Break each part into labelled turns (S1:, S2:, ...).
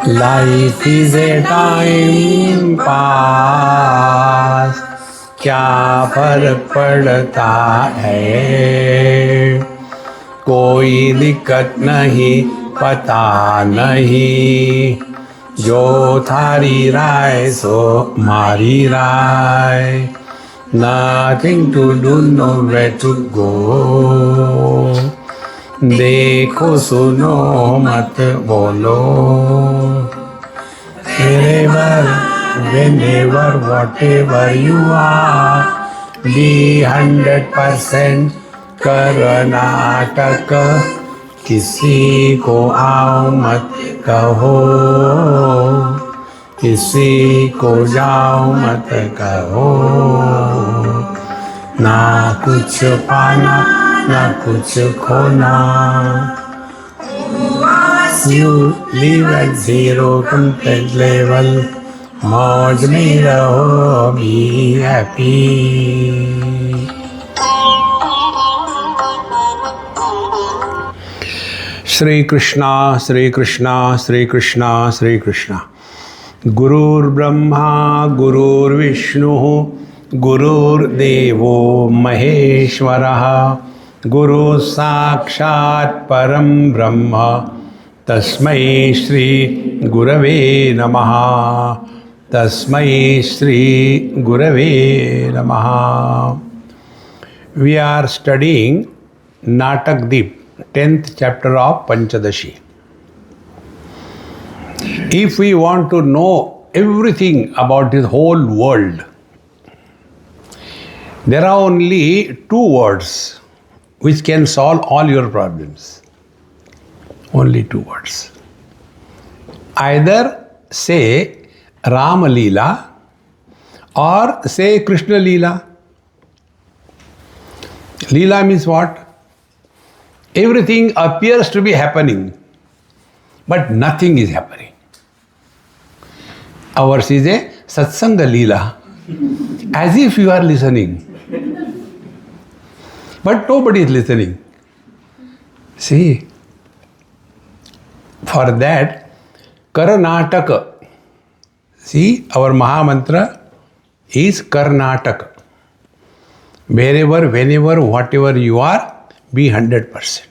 S1: Life is a time pass, क्या फर्क पड़ता है, कोई दिक्कत नहीं, पता नहीं, जो थारी राय सो मारी राय, nothing to do, nowhere to go, देखो सुनो मत बोलो, wherever, whenever, whatever you are, be 100% Karnataka, किसी को आओ मत कहो, किसी को जाओ मत कहो, ना कुछ पाना ना कुछ खोना, you live at zero complete level, मौज में रहो, be happy. श्री कृष्णा श्री कृष्णा श्री कृष्णा श्री कृष्णा. गुरुर्ब्रह्मा गुरुर्विष्णु गुरुर्देवो महेश्वरः, गुरु साक्षात् परं ब्रह्म, तस्मै श्री गुरवे नमः, तस्मै श्री गुरवे नमः. We are studying Natakadeepa, 10th chapter of Panchadashi. If we want to know everything about this whole world, there are only two words which can solve all your problems. Only two words. Either say Rama Leela or say Krishna Leela. Leela means what? Everything appears to be happening, but nothing is happening. Ours is a Satsanga Leela, as if you are listening. But nobody is listening. See, for that, Karnataka. See, our Mahamantra is Karnataka. Wherever, whenever, whatever you are, be 100%.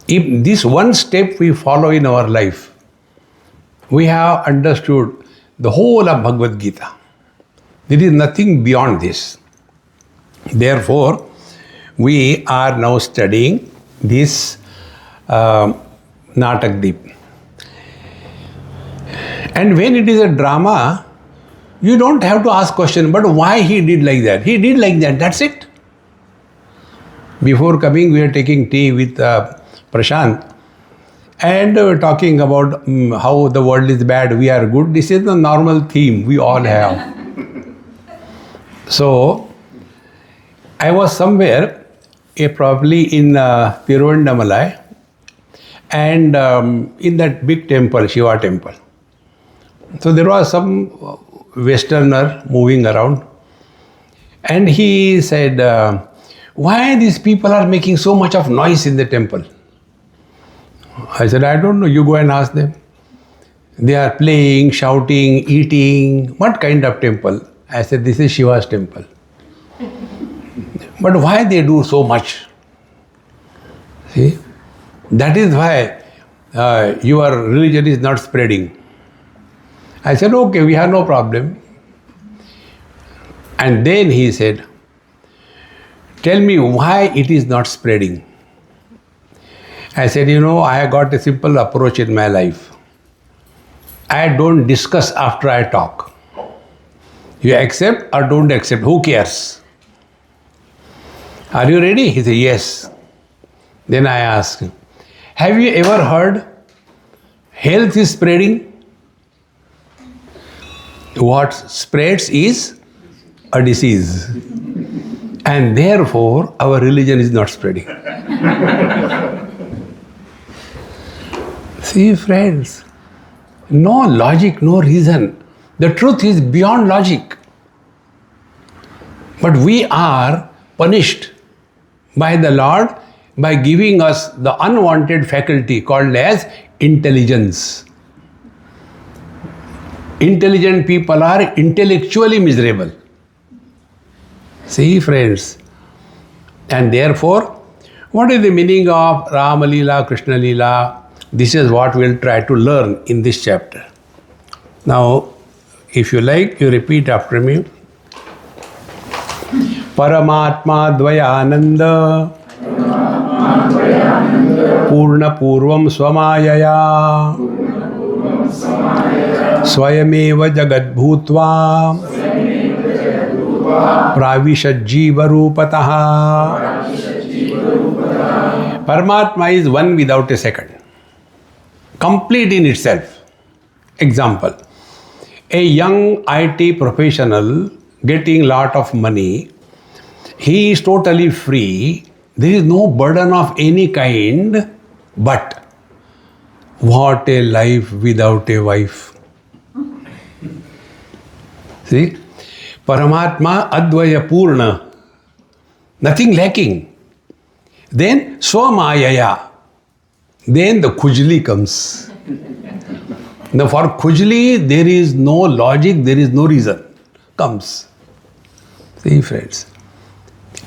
S1: If this one step we follow in our life, we have understood the whole of Bhagavad Gita. There is nothing beyond this. Therefore, we are now studying this Natakadeepa. And when it is a drama, you don't have to ask question, but why he did like that? He did like that, that's it. Before coming, we were taking tea with Prashant, and we were talking about how the world is bad, we are good. This is the normal theme we all have. So, I was somewhere, probably in Tiruvannamalai, and in that big temple, Shiva temple. So there was some Westerner moving around, and he said, why these people are making so much of noise in the temple? I said, I don't know, you go and ask them. They are playing, shouting, eating. What kind of temple? I said, this is Shiva's temple. But why they do so much? See, that is why your religion is not spreading. I said, okay, we have no problem. And then he said, tell me why it is not spreading. I said, I have got a simple approach in my life. I don't discuss after I talk. You accept or don't accept, who cares? Are you ready? He said, yes. Then I asked him, have you ever heard health is spreading? What spreads is a disease. And therefore, our religion is not spreading. See, friends, no logic, no reason. The truth is beyond logic. But we are punished by the Lord by giving us the unwanted faculty called as intelligence. Intelligent people are intellectually miserable. See, friends. And therefore, what is the meaning of Rama Leela, Krishna Leela? This is what we'll try to learn in this chapter. Now, if you like, you repeat after me. Paramatma Dvayananda Purna Purvam Swamayaya Swayameva Jagat Bhutva Pravishajjiva Rupataha. Paramatma is one without a second, complete in itself. Example, a young IT professional getting lot of money, he is totally free, there is no burden of any kind, but what a life without a wife. See? Paramatma Advaya Purna, nothing lacking. Then Swamayaya, then the Khujli comes. Now for Khujli there is no logic, there is no reason. Comes. See, friends.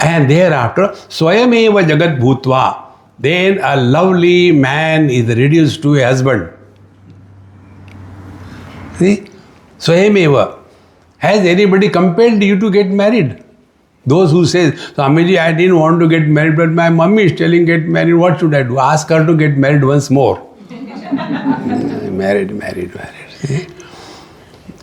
S1: And thereafter, Swayameva Jagat Bhutva, then a lovely man is reduced to a husband. See? Swayameva. Has anybody compelled you to get married? Those who say, Swamiji, I didn't want to get married, but my mummy is telling get married, what should I do? Ask her to get married once more. Married. See?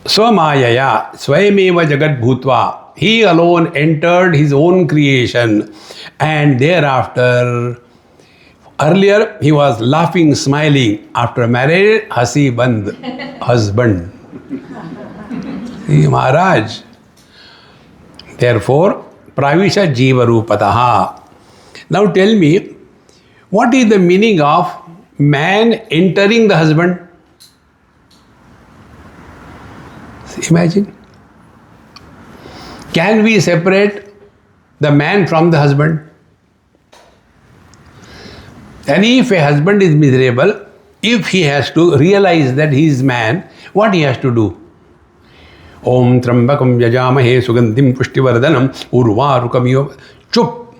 S1: Swamayaya, Swayameva Jagat Bhutva. He alone entered his own creation, and thereafter, earlier he was laughing, smiling. After marriage, hasi band, husband. See, Maharaj. Therefore, Pravisha Jiva Rupataha. Now tell me, what is the meaning of man entering the husband? Imagine. Can we separate the man from the husband? And if a husband is miserable, if he has to realize that he is man, what he has to do? Om Trambakam Yajamahe Sugandhim Pushtivardhanam Urvarukam. Chup!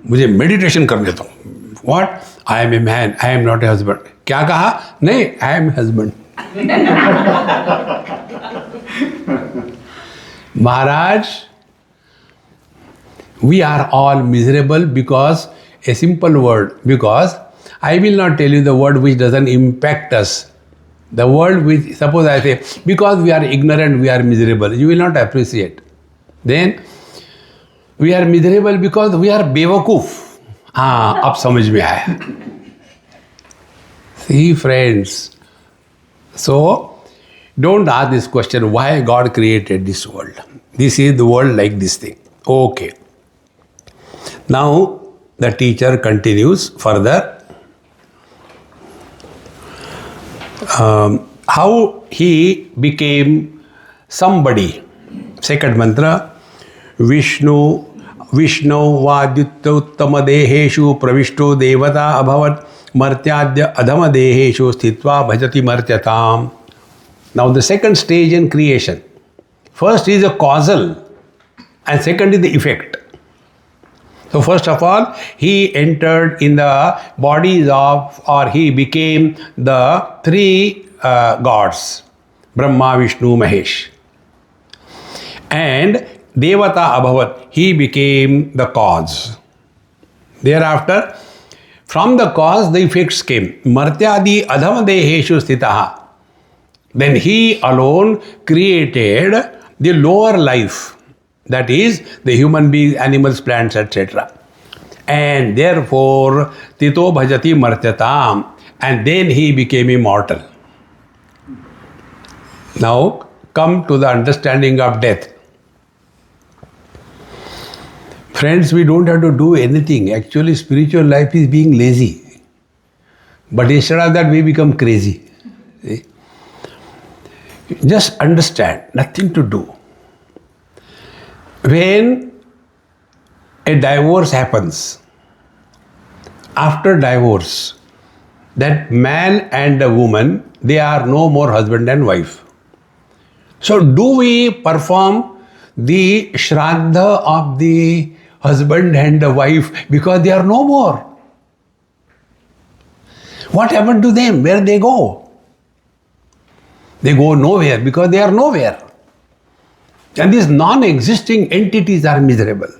S1: मुझे meditation करने दो. What? I am a man, I am not a husband. क्या कहा? नहीं, I am a husband. Maharaj, we are all miserable because a simple word, because I will not tell you the word which doesn't impact us. The word which, suppose I say, because we are ignorant, we are miserable, you will not appreciate. Then, we are miserable because we are बेवकूफ. हाँ, अब समझ में आया. See, friends. So, don't ask this question, why God created this world. This is the world like this thing. Okay. Now, the teacher continues further. How he became somebody. Second mantra, Vishnu Vadyuttama Deheshu Pravishto Devata Abhavat Martyadya Adhama Deheshu Sthitva Bhajati Martyatam. Now the second stage in creation. First is a causal and second is the effect. So first of all, he entered in the bodies of, or he became the three gods, Brahma, Vishnu, Mahesh. And Devata Abhavat, he became the cause. Thereafter, from the cause, the effects came. Martyadi Adhama Deheshu Sthitaha. Then he alone created the lower life. That is, the human beings, animals, plants, etc. And therefore, Tito Bhajati Martyatam. And then he became immortal. Now, come to the understanding of death. Friends, we don't have to do anything. Actually, spiritual life is being lazy. But instead of that, we become crazy. See? Just understand, nothing to do. When a divorce happens, after divorce, that man and a woman, they are no more husband and wife. So do we perform the Shraddha of the husband and the wife because they are no more? What happened to them? Where they go? They go nowhere because they are nowhere. And these non-existing entities are miserable.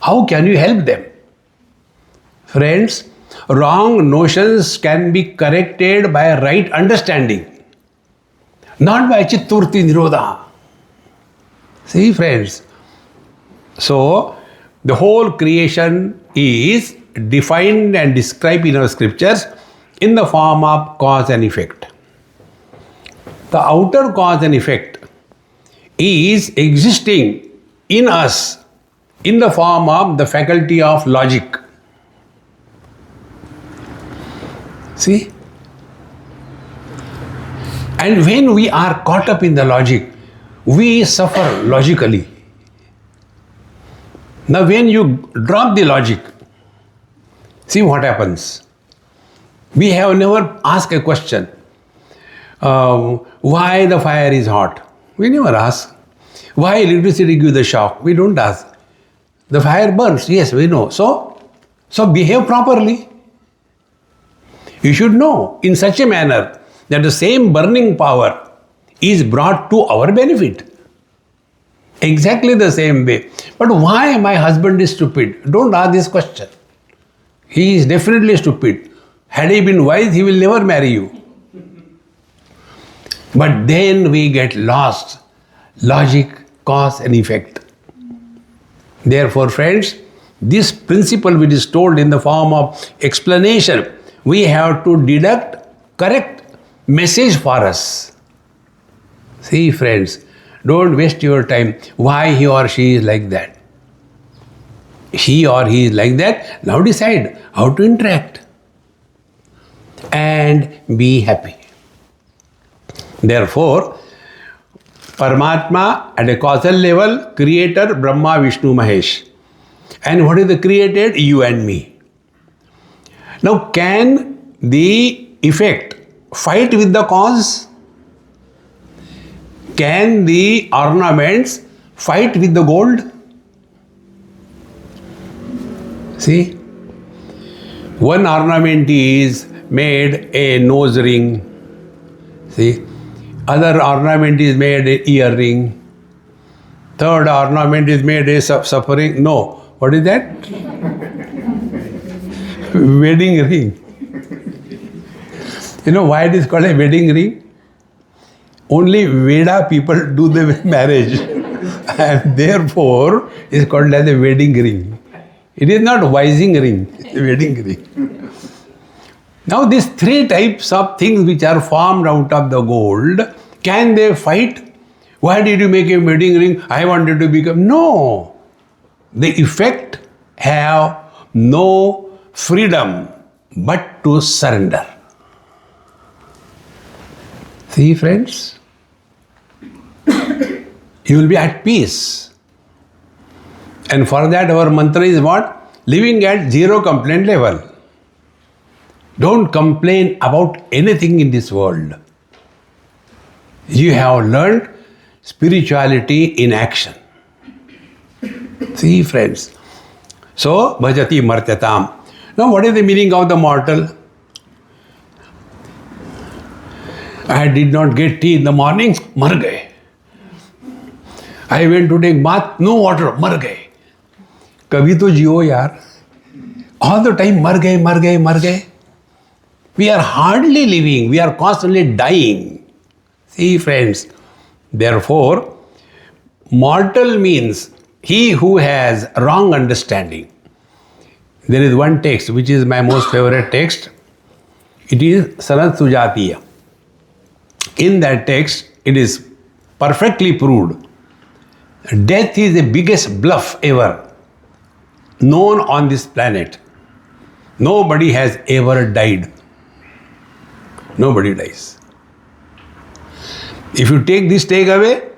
S1: How can you help them? Friends, wrong notions can be corrected by right understanding, not by Chitturti Nirodha. See, friends, so the whole creation is defined and described in our scriptures in the form of cause and effect. The outer cause and effect is existing in us in the form of the faculty of logic. See? And when we are caught up in the logic, we suffer logically. Now when you drop the logic, see what happens. We have never asked a question. Why the fire is hot? We never ask. Why electricity gives the shock? We don't ask. The fire burns, yes, we know. So behave properly. You should know in such a manner that the same burning power is brought to our benefit. Exactly the same way. But why my husband is stupid? Don't ask this question. He is definitely stupid. Had he been wise, he will never marry you. But then we get lost. Logic, cause and effect. Therefore, friends, this principle which is told in the form of explanation, we have to deduct correct message for us. See, friends, don't waste your time. Why he or she is like that? He or he is like that. Now decide how to interact and be happy. Therefore, Paramatma at a causal level, creator Brahma, Vishnu, Mahesh. And what is the created? You and me. Now, can the effect fight with the cause? Can the ornaments fight with the gold? See, one ornament is made a nose ring. See, other ornament is made a earring. Third ornament is made a suffering. No, what is that? Wedding ring. You know why it is called a wedding ring? Only Veda people do the marriage, and therefore it is called as a wedding ring. It is not wising ring, it's a wedding ring. Now these three types of things which are formed out of the gold, can they fight? Why did you make a wedding ring? I wanted to become... No. The effect have no freedom but to surrender. See, friends? You will be at peace. And for that our mantra is what? Living at zero complaint level. Don't complain about anything in this world. You have learned spirituality in action. See, friends. So, bhajati martyatam. Now, what is the meaning of the mortal? I did not get tea in the morning, mar gaye. I went to take bath, no water, mar gaye. Kabhi to jiyo yaar. All the time, mar gaye, mar gaye, mar gaye. We are hardly living, we are constantly dying. See, friends, therefore, mortal means he who has wrong understanding. There is one text which is my most favorite text. It is Sanat Sujatiya. In that text, it is perfectly proved. Death is the biggest bluff ever known on this planet. Nobody has ever died. Nobody dies. If you take this take away,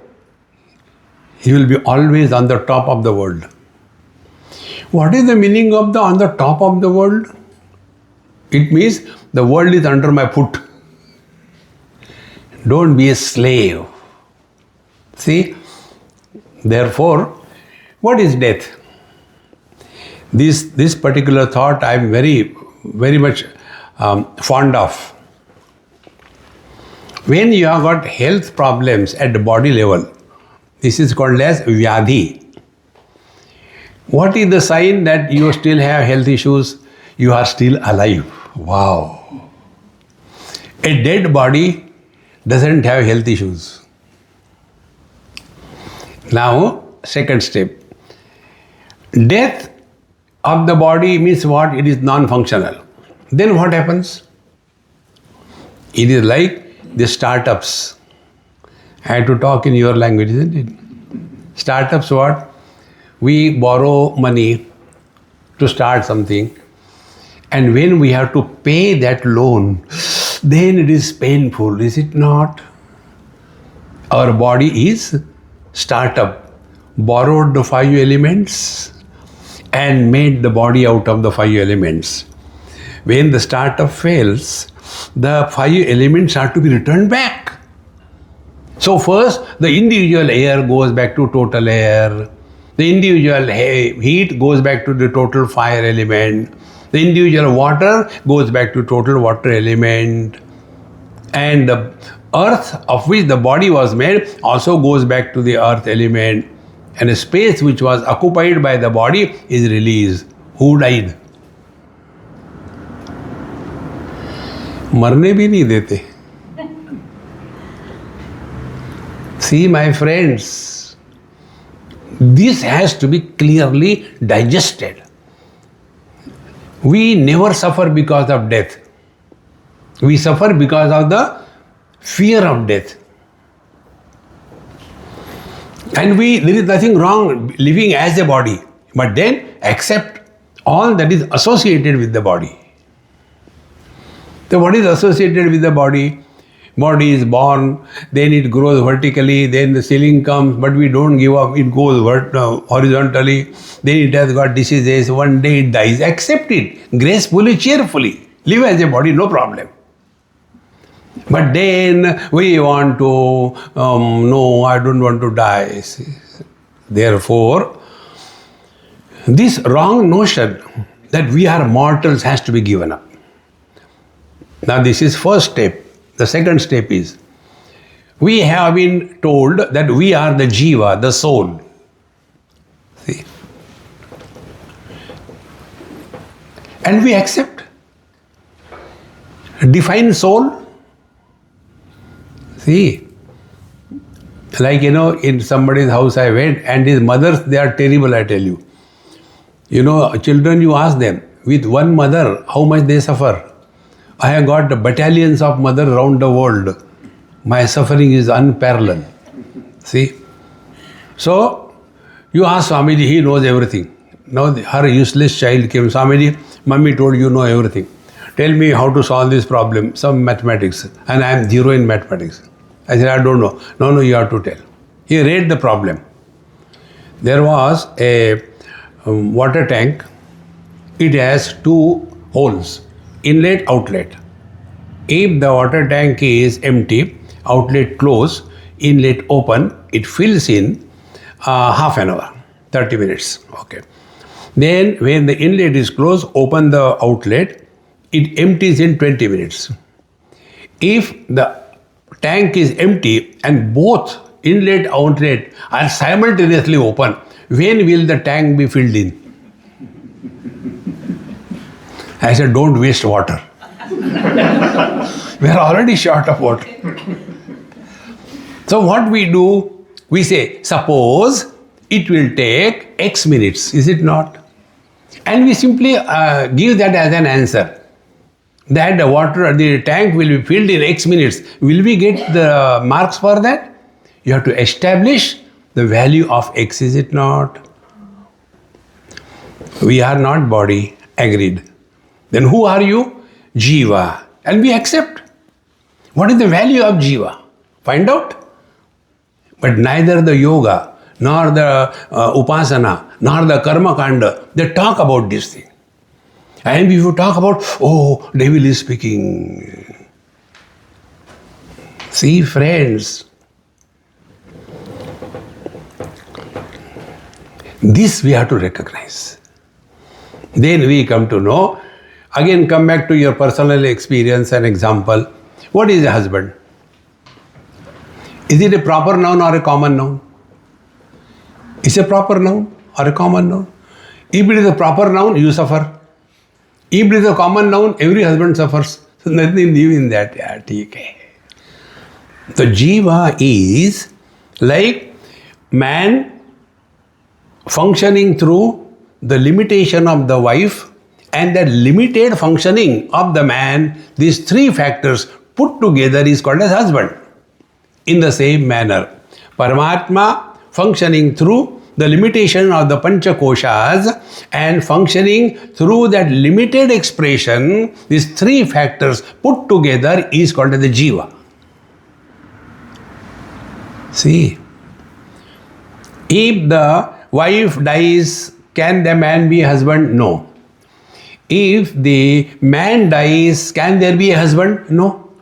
S1: you will be always on the top of the world. What is the meaning of the on the top of the world? It means the world is under my foot. Don't be a slave. See, therefore, what is death? This particular thought I am very much fond of. When you have got health problems at the body level, this is called as vyadhi. What is the sign that you still have health issues? You are still alive. Wow. A dead body doesn't have health issues. Now, second step. Death of the body means what? It is non-functional. Then what happens? It is like the startups. I have to talk in your language, isn't it? Startups what? We borrow money to start something, and when we have to pay that loan, then it is painful, is it not? Our body is startup, borrowed the 5 elements and made the body out of the 5 elements. When the startup fails, the 5 elements are to be returned back. So first, the individual air goes back to total air. The individual heat goes back to the total fire element. The individual water goes back to total water element. And the earth of which the body was made also goes back to the earth element. And the space which was occupied by the body is released. Who died? मरने भी नहीं देते. See, my friends, this has to be clearly digested. We never suffer because of death. We suffer because of the fear of death. And there is nothing wrong living as a body, but then accept all that is associated with the body. So what is associated with the body? Body is born, then it grows vertically, then the ceiling comes, but we don't give up, it goes horizontally, then it has got diseases, one day it dies. Accept it, gracefully, cheerfully. Live as a body, no problem. But then we want to, no, I don't want to die. Therefore, this wrong notion that we are mortals has to be given up. Now this is first step. The second step is, we have been told that we are the jiva, the soul. See? And we accept. Define soul. See, like in somebody's house I went, and his mothers, they are terrible, I tell you. Children, you ask them, with one mother, how much they suffer. I have got battalions of mothers around the world. My suffering is unparalleled. See? So, you ask Swamiji, he knows everything. Now her useless child came, Swamiji, Mummy told you know everything. Tell me how to solve this problem, some mathematics. And I am zero in mathematics. I said, I don't know. No, you have to tell. He read the problem. There was a water tank. It has 2 holes. Inlet, outlet. If the water tank is empty, outlet closed, inlet open, it fills in half an hour, 30 minutes. Okay. Then when the inlet is closed, open the outlet, it empties in 20 minutes. If the tank is empty and both inlet, outlet are simultaneously open, when will the tank be filled in? I said, don't waste water. We are already short of water. So what we do, we say, suppose it will take X minutes, is it not? And we simply give that as an answer. That the tank will be filled in X minutes. Will we get the marks for that? You have to establish the value of X, is it not? We are not body, agreed. Then who are you? Jiva. And we accept. What is the value of Jiva? Find out. But neither the yoga, nor the upasana, nor the karma kanda, they talk about this thing. And if you talk about, oh, devil is speaking. See, friends, This we have to recognize. Then we come to know. Again, come back to your personal experience and example. What is a husband? Is it a proper noun or a common noun? Is it a proper noun or a common noun? If it is a proper noun, you suffer. If it is a common noun, every husband suffers. So nothing new in that. Yeah, okay. So jiva is like man functioning through the limitation of the wife and the limited functioning of the man. These three factors put together is called as husband. In the same manner, Paramatma functioning through the limitation of the Panchakoshas and functioning through that limited expression, these three factors put together is called as the jiva. See, if the wife dies, can the man be a husband? No. If the man dies, can there be a husband? No.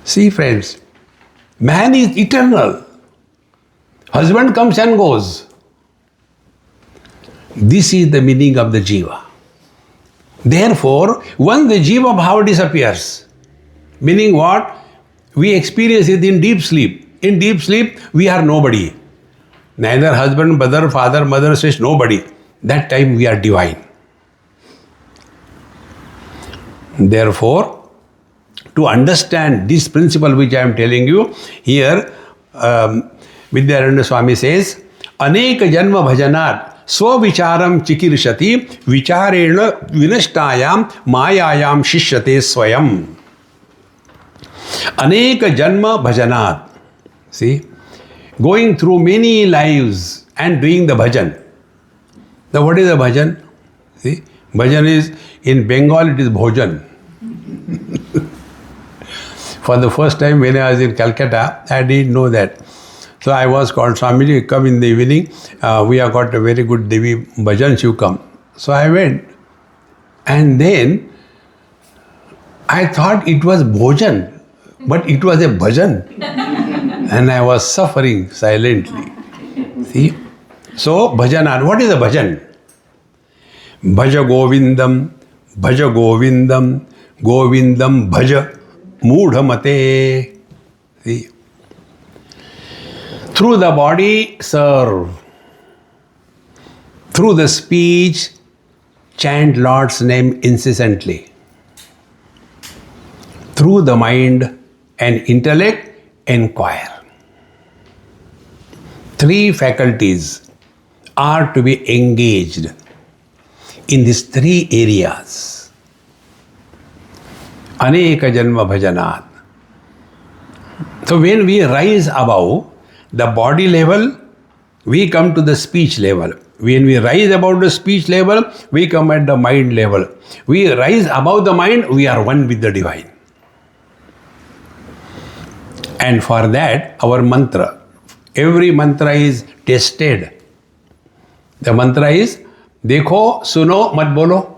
S1: See, friends, man is eternal. Husband comes and goes. This is the meaning of the jiva. Therefore, once the jiva bhava disappears, meaning what? We experience it in deep sleep. In deep sleep, we are nobody. Neither husband, brother, father, mother, sister, nobody. That time we are divine. Therefore, to understand this principle which I am telling you, here Vidyaranya Swami says, Aneka janma bhajanat swavicharam chikirshati vicharena vinashtayam mayayam shishyate swayam. Aneka janma bhajanat. See, going through many lives and doing the bhajan. Now what is a bhajan? See, bhajan is, in Bengal it is bhojan. For the first time when I was in Calcutta, I didn't know that. So I was called, Swamiji, come in the evening. We have got a very good Devi bhajan, you come. So I went. And then I thought it was bhojan, but it was a bhajan. And I was suffering silently. See? So bhajan, what is a bhajan? Bhaja Govindam, Bhaja Govindam, Govindam Bhaja. Mudhamate. See? Through the body, serve. Through the speech, chant Lord's name incessantly. Through the mind and intellect, inquire. Three faculties are to be engaged in these three areas. Aneka janma bhajanat. So when we rise above the body level, we come to the speech level. When we rise above the speech level, we come at the mind level. We rise above the mind, we are one with the divine. And for that, our mantra, every mantra is tested. The mantra is, Dekho, suno, mat bolo.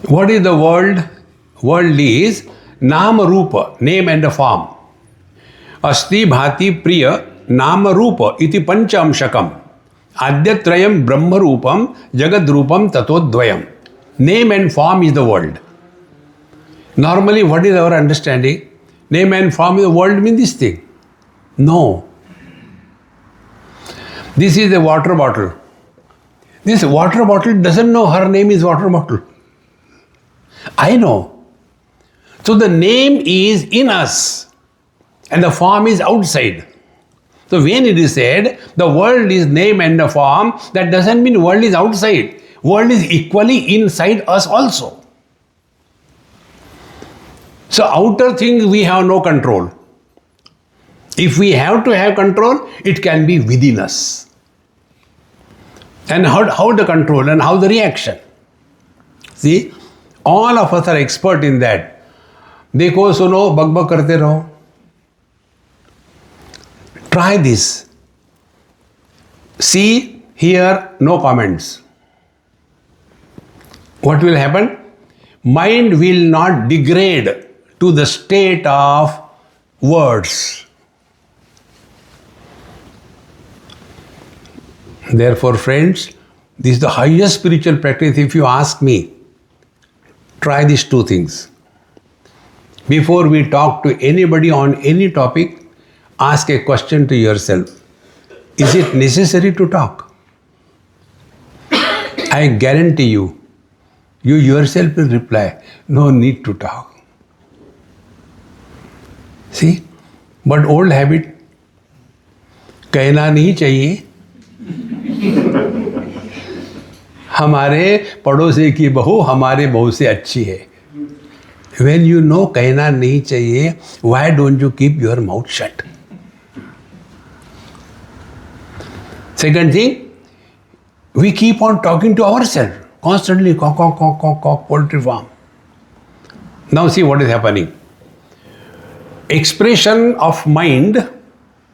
S1: What is the world? World is Nama Rupa, name and form. Asti Bhati Priya Nama Rupa iti Panchamshakam. Adyatrayam Brahma Rupam Jagad Rupam Tatodvayam. Name and form is the world. Normally, what is our understanding? Name and form is the world means this thing. No. This is a water bottle. This water bottle doesn't know her name is water bottle. I know. So the name is in us and the form is outside. So when it is said the world is name and the form, that doesn't mean world is outside. World is equally inside us also. So outer things we have no control. If we have to have control, it can be within us. And how the control and how the reaction. See? All of us are expert in that. Dekho, suno, bak bak karte raho. Try this. See, hear, no comments. What will happen? Mind will not degrade to the state of words. Therefore, friends, this is the highest spiritual practice. If you ask me, try these two things. Before we talk to anybody on any topic, ask a question to yourself. Is it necessary to talk? I guarantee you, you yourself will reply, no need to talk. See? But old habit, कहना नहीं चाहिए, हमारे पड़ोसी की बहू हमारे बहू से अच्छी है. When you know कहना नहीं चाहिए, why don't you keep your mouth shut? Second thing, we keep on talking to ourselves constantly, cock, poultry farm. Now see what is happening. Expression of mind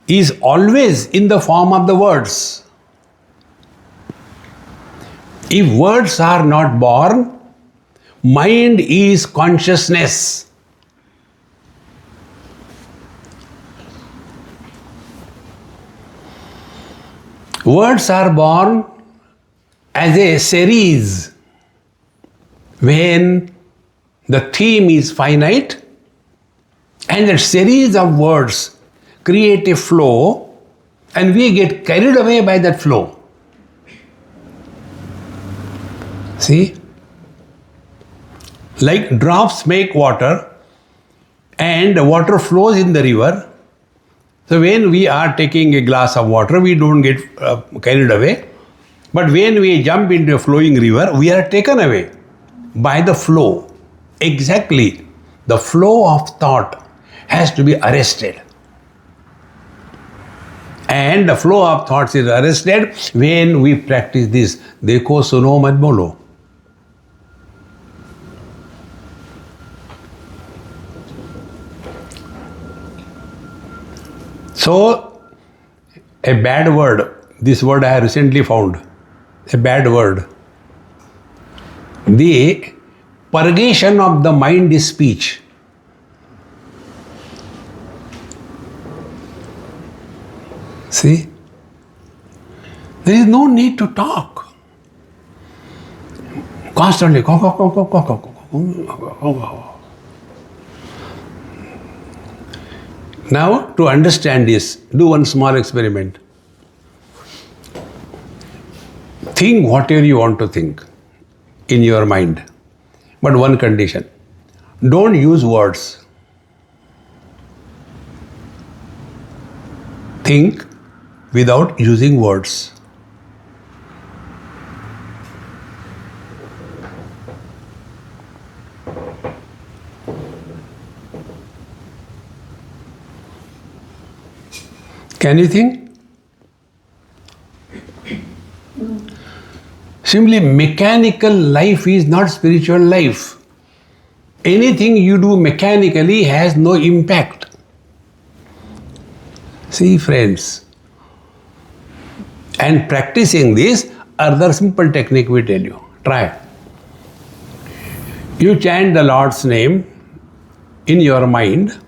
S1: is always in the form of the words. If words are not born, mind is consciousness. Words are born as a series when the theme is finite and a series of words create a flow and we get carried away by that flow. See? Like drops make water and water flows in the river. So when we are taking a glass of water, we don't get carried away. But when we jump into a flowing river, we are taken away by the flow. Exactly. The flow of thought has to be arrested. And the flow of thoughts is arrested when we practice this. Dekho suno mat bolo. So, a bad word, this word I have recently found, a bad word. The purgation of the mind is speech. See? There is no need to talk. Constantly. Now, to understand this, do one small experiment. Think whatever you want to think in your mind. But one condition. Don't use words. Think without using words. Can you think? Simply mechanical life is not spiritual life. Anything you do mechanically has no impact. See, friends, and practicing this, other simple technique we tell you. Try. You chant the Lord's name in your mind.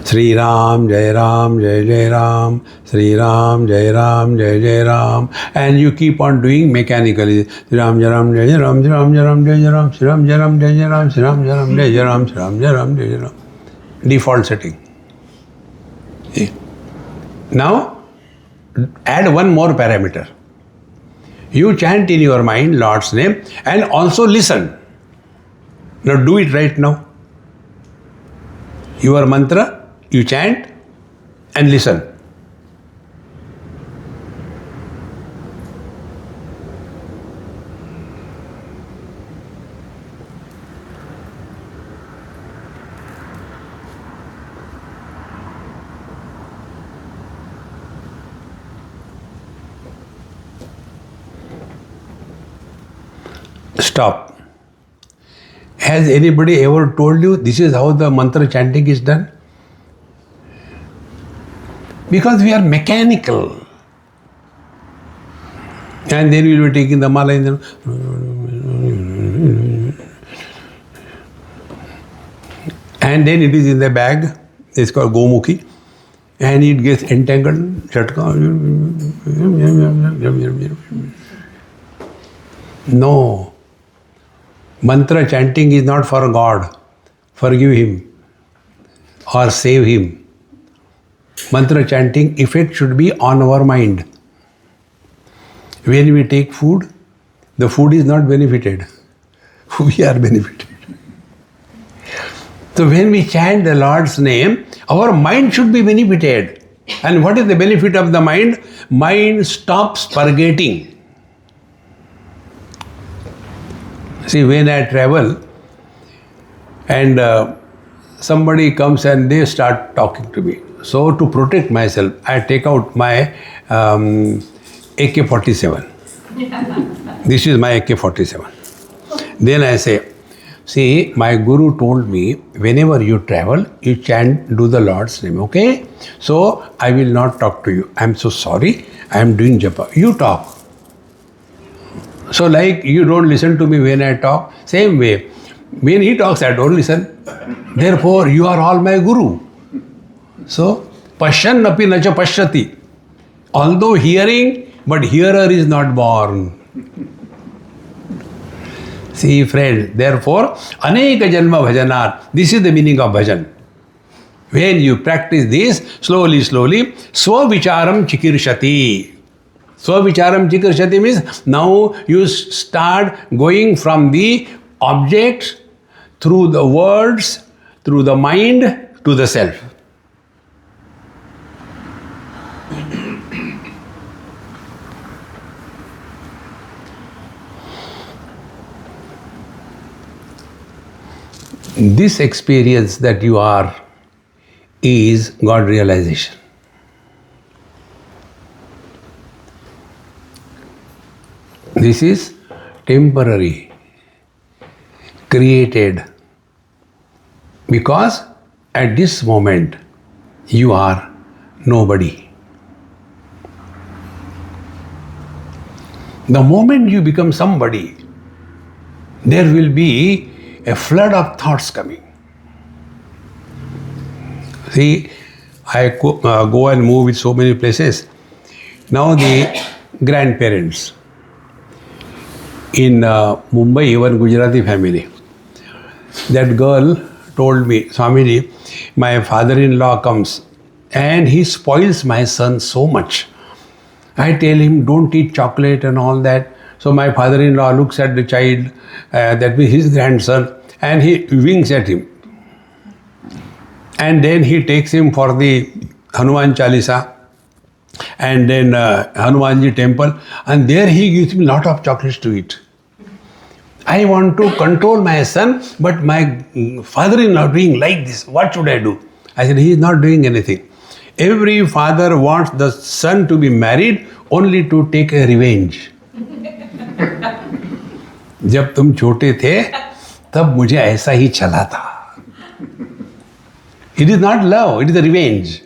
S1: Sri Ram, Jai Ram, Jai Jai Ram, Sri Ram, Jai Ram, Jai Jai Ram, and you keep on doing mechanically. Sri Ram, Jai Ram, Jai Jai Ram, Sri Ram, Jai Ram, Jai Jai Ram, Sri Ram, Jai Ram, Jai Jai Ram, Sri Ram, Jai Ram, Jai Jai Ram, Sri Ram, Jai Ram, Jai Jai Ram. Default setting. See? Now, add one more parameter. You chant in your mind Lord's name and also listen. Now do it right now. Your mantra, you chant and listen. Stop. Has anybody ever told you this is how the mantra chanting is done? Because we are mechanical. And then we will be taking the mala and then it is in the bag. It's called Gomukhi. and it gets entangled. No. Mantra chanting is not for God. Forgive him or save him. Mantra chanting effect should be on our mind. When we take food, the food is not benefited. We are benefited. So when we chant the Lord's name, our mind should be benefited. And what is the benefit of the mind? Mind stops purgating. See, when I travel and somebody comes and they start talking to me. So to protect myself, I take out my AK-47. This is my AK-47. Then I say, see, my Guru told me, whenever you travel, you chant, do the Lord's name, okay? So I will not talk to you. I am so sorry. I am doing japa. You talk. So like you don't listen to me when I talk, same way. When he talks, I don't listen. Therefore, you are all my Guru. So, Pashyan api nacha pashyati. Although hearing, but hearer is not born. See, friends, therefore, aneka janma bhajanar. This is the meaning of bhajan. When you practice this, slowly, swavicharam chikirshati. Swavicharam chikirshati means now you start going from the objects through the words, through the mind to the self. This experience that you are is God realization. This is temporary, created, because at this moment you are nobody. The moment you become somebody, there will be a flood of thoughts coming. See, I go and move with so many places. Now the grandparents in Mumbai, one Gujarati family, that girl told me, Swamiji, my father-in-law comes and he spoils my son so much. I tell him, don't eat chocolate and all that. So my father-in-law looks at the child, that means his grandson, and he winks at him. And then he takes him for the Hanuman Chalisa and then Hanumanji temple, and there he gives me a lot of chocolates to eat. I want to control my son, but my father-in-law doing like this. What should I do? I said, he is not doing anything. Every father wants the son to be married only to take a revenge. जब तुम छोटे थे तब मुझे ऐसा ही चला था. It is not love, it is a revenge.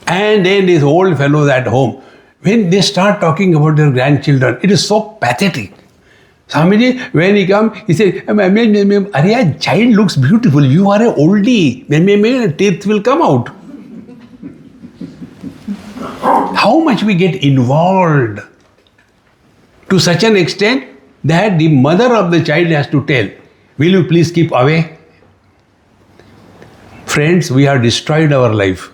S1: And then these old fellows at home, when they start talking about their grandchildren, it is so pathetic. Swamiji, when he comes, he says, Arya, child looks beautiful, you are an oldie, teeth will come out. How much we get involved to such an extent that the mother of the child has to tell, will you please keep away? Friends, we have destroyed our life.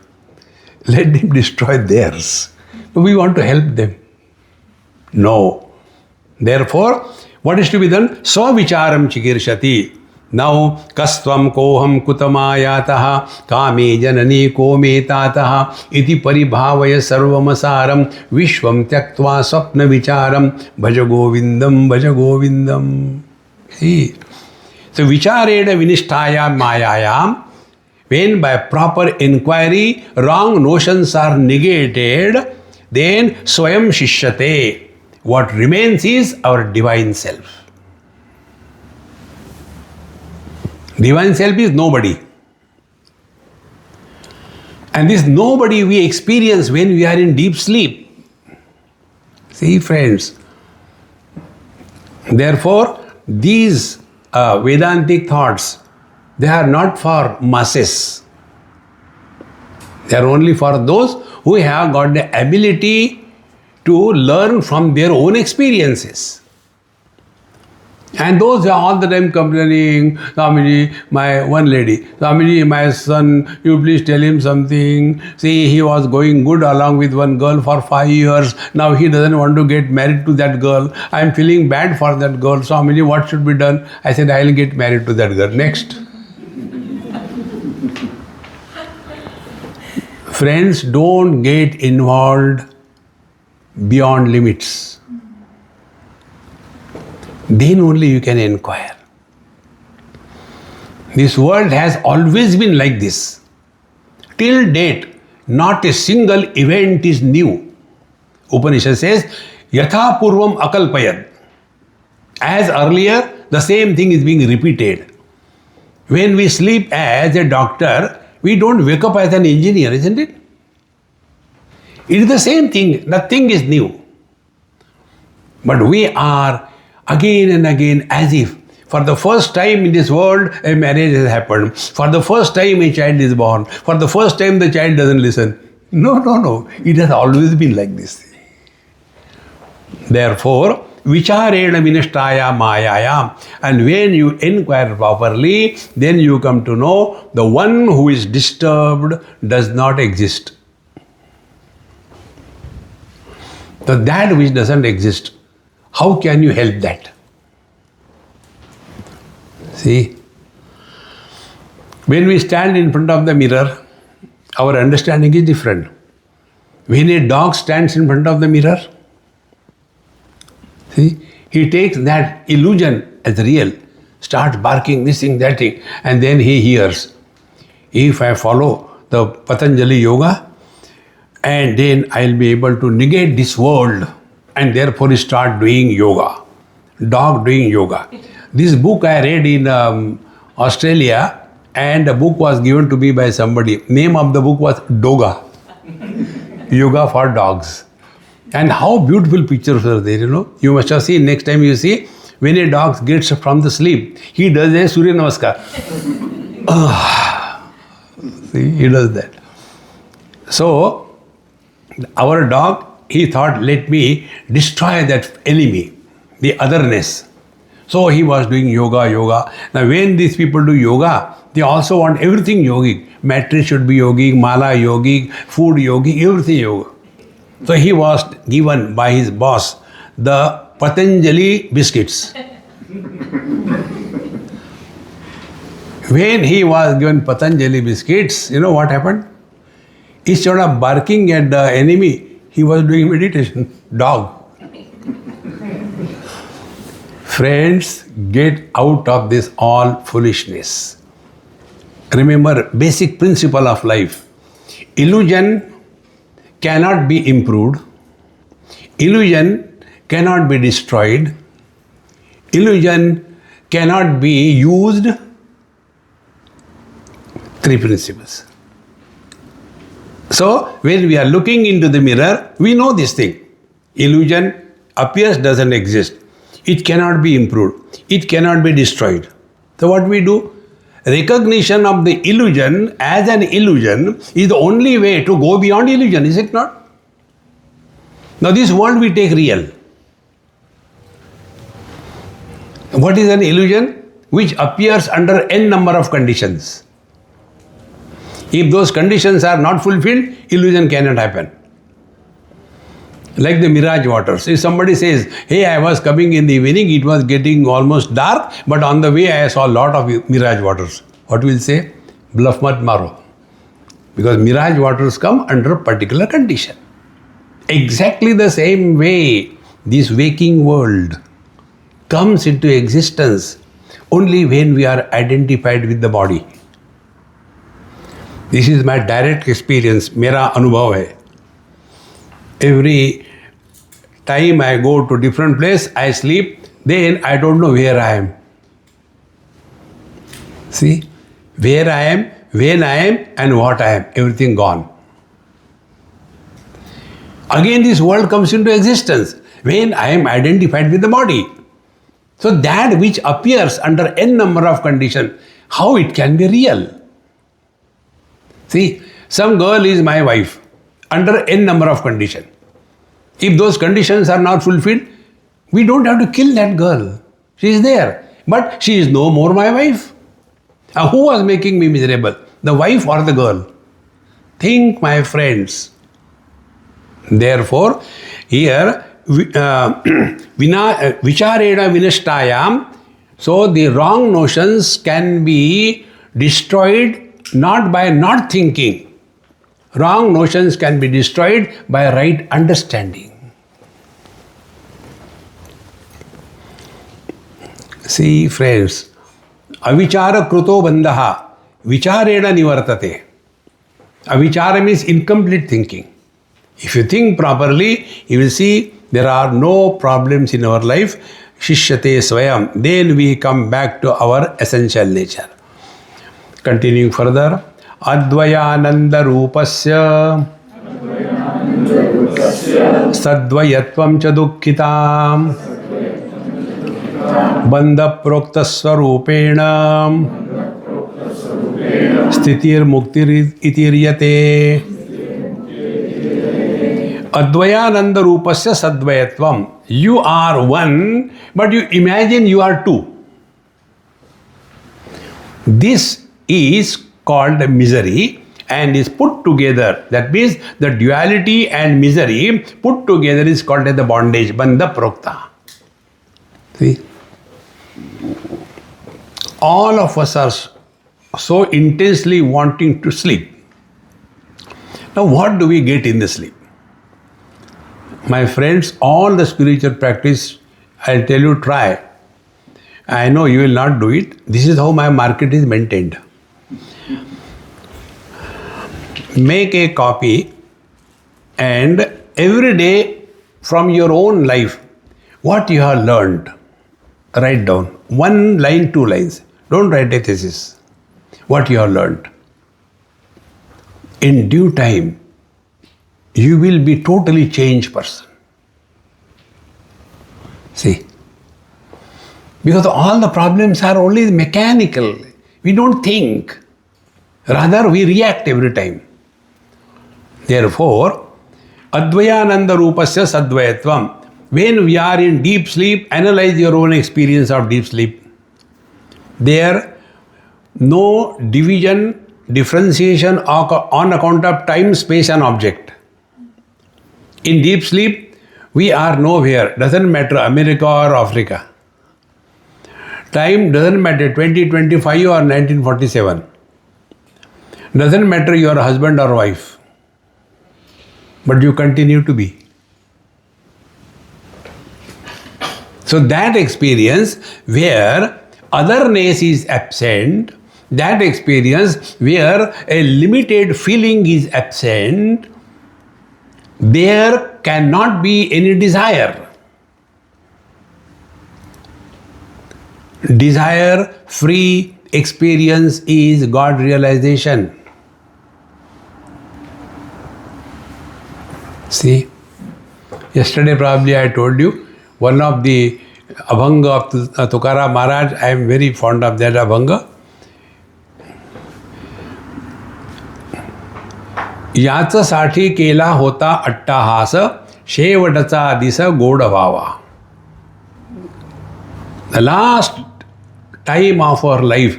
S1: Let them destroy theirs. We want to help them. No. Therefore, what is to be done? Swavicharam chikirshati. Now, kastvam koham kutamayataha kame janani kometataha iti paribhavaya sarvamasaram vishvam tyaktva swapna vicharam bhaja govindam. See? So, vichareda vinishtaya mayayam. When by proper inquiry, wrong notions are negated, then swayam shishyate. What remains is our divine self. Divine self is nobody. And this nobody we experience when we are in deep sleep. See, friends. Therefore, these Vedantic thoughts, they are not for masses. They are only for those who have got the ability to learn from their own experiences. And those who are all the time complaining, Swamiji, my one lady, Swamiji, my son, you please tell him something. See, he was going good along with one girl for 5 years. Now he doesn't want to get married to that girl. I am feeling bad for that girl. Swamiji, what should be done? I said, I will get married to that girl. Next. Friends, don't get involved beyond limits. Then only you can inquire. This world has always been like this. Till date, not a single event is new. Upanishad says, Yatha Purvam Akalpayad. As earlier, the same thing is being repeated. When we sleep as a doctor, we don't wake up as an engineer, isn't it? It is the same thing. Nothing is new. But we are again and again as if for the first time in this world a marriage has happened. For the first time a child is born. For the first time the child doesn't listen. No. It has always been like this. Therefore, vicharena vinishtaya mayayam. And when you inquire properly, then you come to know the one who is disturbed does not exist. So that which doesn't exist, how can you help that? See, when we stand in front of the mirror, our understanding is different. When a dog stands in front of the mirror, see, he takes that illusion as real, starts barking this thing, that thing, and then he hears. If I follow the Patanjali yoga, and then I'll be able to negate this world, and therefore start doing yoga. Dog doing yoga. This book I read in Australia, and the book was given to me by somebody. Name of the book was Doga. Yoga for dogs. And how beautiful pictures are there, you know. You must have seen, next time you see, when a dog gets from the sleep, he does a Surya Namaskar. See, he does that. So, our dog, he thought, let me destroy that enemy, the otherness. So he was doing yoga. Now when these people do yoga, they also want everything yogic. Mattress should be yogic, mala yogic, food yogic, everything yoga. So he was given by his boss the Patanjali biscuits. When he was given Patanjali biscuits, you know what happened? Instead of barking at the enemy, he was doing meditation. Dog. Friends, get out of this all foolishness. Remember, basic principle of life. Illusion cannot be improved. Illusion cannot be destroyed. Illusion cannot be used. 3 principles. So, when we are looking into the mirror, we know this thing. Illusion appears, doesn't exist. It cannot be improved. It cannot be destroyed. So what we do? Recognition of the illusion as an illusion is the only way to go beyond illusion, is it not? Now this world we take real. What is an illusion? Which appears under n number of conditions. If those conditions are not fulfilled, illusion cannot happen. Like the mirage waters. If somebody says, hey, I was coming in the evening, it was getting almost dark, but on the way I saw a lot of mirage waters. What will say? Bluff mat maro. Because mirage waters come under a particular condition. Exactly the same way, this waking world comes into existence only when we are identified with the body. This is my direct experience, mera anubhav hai. Every time I go to different place, I sleep, then I don't know where I am. See, where I am, when I am, and what I am, everything gone. Again this world comes into existence when I am identified with the body. So that which appears under n number of conditions, how it can be real? See, some girl is my wife under n number of conditions. If those conditions are not fulfilled, we don't have to kill that girl. She is there. But she is no more my wife. Who was making me miserable? The wife or the girl? Think, my friends. Therefore, here, vicharena vinashtayam, so the wrong notions can be destroyed not by not thinking. Wrong notions can be destroyed by right understanding. See, friends, avichara kruto bandhaha, vicharena nivartate. Avichara means incomplete thinking. If you think properly, you will see there are no problems in our life. Shishyate swayam. Then we come back to our essential nature. Continuing further. Advayananda rupasya sadvayatvam cha dukkhitam bandha prokta swarupena sthitir muktir itiryate. Advayananda rupasya sadvayatvam. You are one, but you imagine you are two. This is called misery and is put together. That means the duality and misery put together is called as the bondage, bandha prokta. See? All of us are so intensely wanting to sleep. Now what do we get in the sleep? My friends, all the spiritual practice, I'll tell you, try. I know you will not do it. This is how my market is maintained. Make a copy and every day from your own life, what you have learned, write down. 1 line, 2 lines. Don't write a thesis. What you have learned. In due time, you will be totally changed person. See? Because all the problems are only mechanical. We don't think. Rather, we react every time. Therefore, Advayananda Rupasya Sadvayatvam. When we are in deep sleep, analyze your own experience of deep sleep. There, no division, differentiation on account of time, space and object. In deep sleep, we are nowhere. Doesn't matter America or Africa. Time doesn't matter 2025 or 1947. Doesn't matter you are husband or wife. But you continue to be. So that experience where otherness is absent, that experience where a limited feeling is absent, there cannot be any desire. Desire-free experience is God realization. See, yesterday probably I told you, one of the Abhanga of Tukaram Maharaj, I am very fond of that Abhanga. याचसाठी केला होता अट्टाहास, शेवटचा this गोड व्हावा. The last time of our life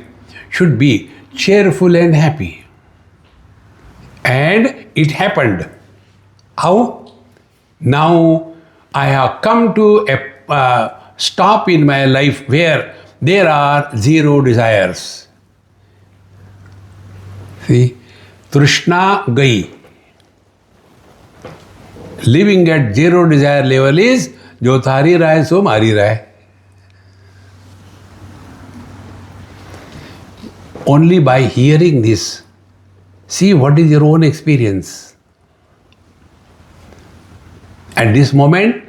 S1: should be cheerful and happy. And it happened. How? Now I have come to a stop in my life where there are zero desires. See? Trishna Gai. Living at zero desire level is Jo thari rahe so mari rahe. Only by hearing this, see what is your own experience. At this moment,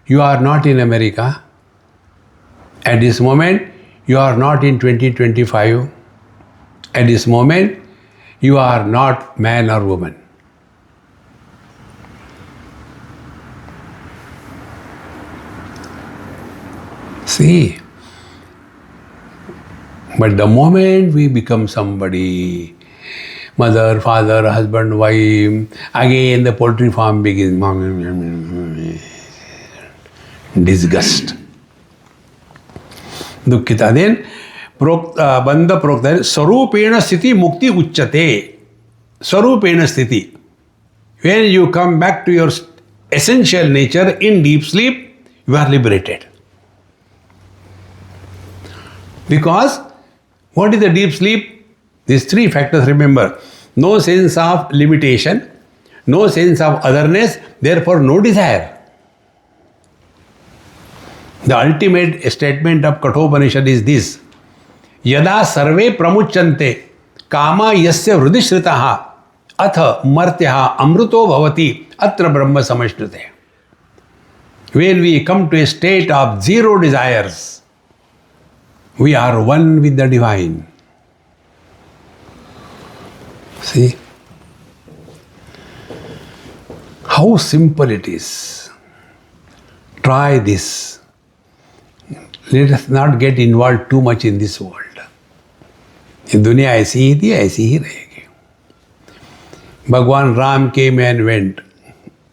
S1: you are not in America. At this moment, you are not in 2025. At this moment, you are not man or woman. See, but the moment we become somebody, Mother, father, husband, wife. Again the poultry farm begins. Disgust. Dukkita. Then Bandha Prokta, Sarupena Sthiti Mukti Uchchate. Sarupena Sthiti. When you come back to your essential nature in deep sleep, you are liberated. Because what is the deep sleep? These three factors, remember. No sense of limitation, no sense of otherness, therefore no desire. The ultimate statement of Kathopanishad is this. Yada sarve pramuchante kama yasya hridishritaha atha martyaha amruto bhavati atra brahma samashrute. When we come to a state of zero desires, we are one with the divine. See? How simple it is. Try this. Let us not get involved too much in this world. ये दुनिया ऐसी ही थी, ऐसी ही रहेगी. Bhagwan Ram came and went.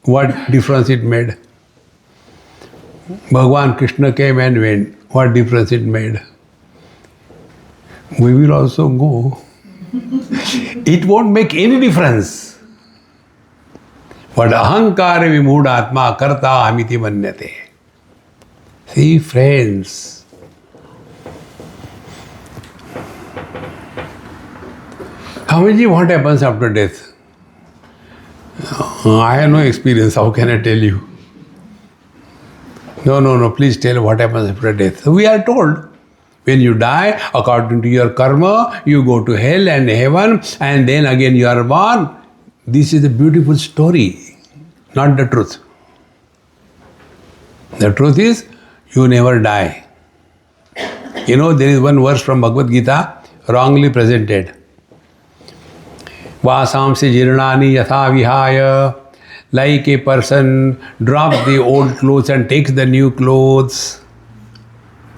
S1: What difference it made? Bhagwan Krishna came and went. What difference it made? We will also go. It won't make any difference. But ahankara vimudha atma karta amiti manyate. See, friends, Swamiji, what happens after death? I have no experience. How can I tell you? No, please tell what happens after death. We are told, when you die, according to your karma, you go to hell and heaven, and then again you are born. This is a beautiful story, not the truth. The truth is, you never die. You know, there is one verse from Bhagavad Gita, wrongly presented. Vasamsi jirnani yatha vihaya. Like a person drops the old clothes and takes the new clothes.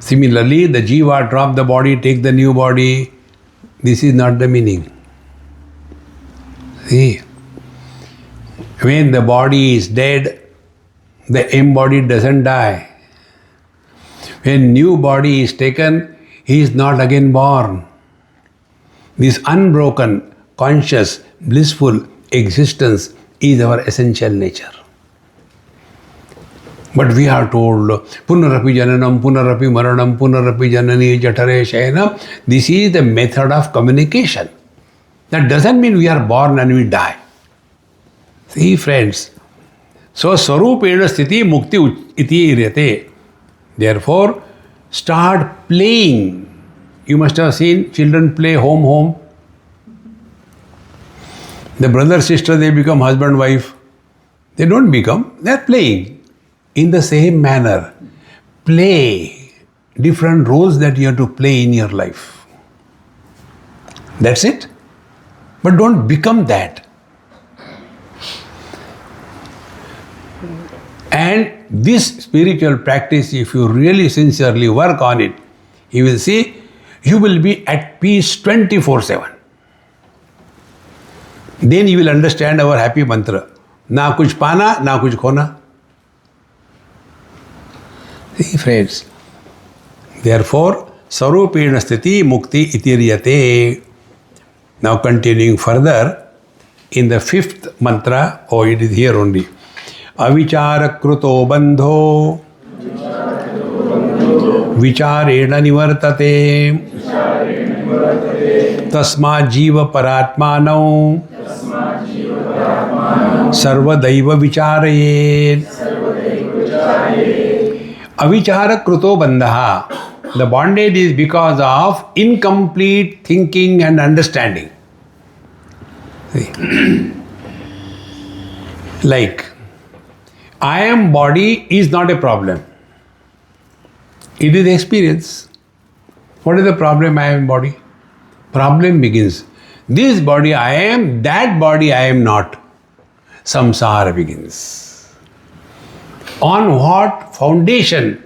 S1: Similarly, the jiva drops the body, takes the new body. This is not the meaning. See, when the body is dead, the embodied doesn't die. When new body is taken, he is not again born. This unbroken, conscious, blissful existence is our essential nature. But we are told, Punarapi Jananam, Punarapi Maranam, Punarapi Janani Jatare Shayanam. This is the method of communication. That doesn't mean we are born and we die. See, friends. So, Sarupena Sthiti Mukti Iti Iryate. Therefore, start playing. You must have seen children play home. The brother, sister, they become husband, wife. They don't become, they are playing. In the same manner, play different roles that you have to play in your life. That's it. But don't become that. And this spiritual practice, if you really sincerely work on it, you will see you will be at peace 24/7. Then you will understand our happy mantra. Na kuch pana, na kuch khona. See, friends. Therefore, Sarupena Sthiti Mukti Itiryate. Now continuing further, in the fifth mantra, it is here only. Avichara kruto bandho vicharena nivartate tasma jiva paratmanau sarvadaiva vicharayet. Avichara kruto bandha. The bondage is because of incomplete thinking and understanding. See? Like, I am body is not a problem. It is experience. What is the problem? I am body. Problem begins. This body I am, that body I am not. Samsara begins. On what foundation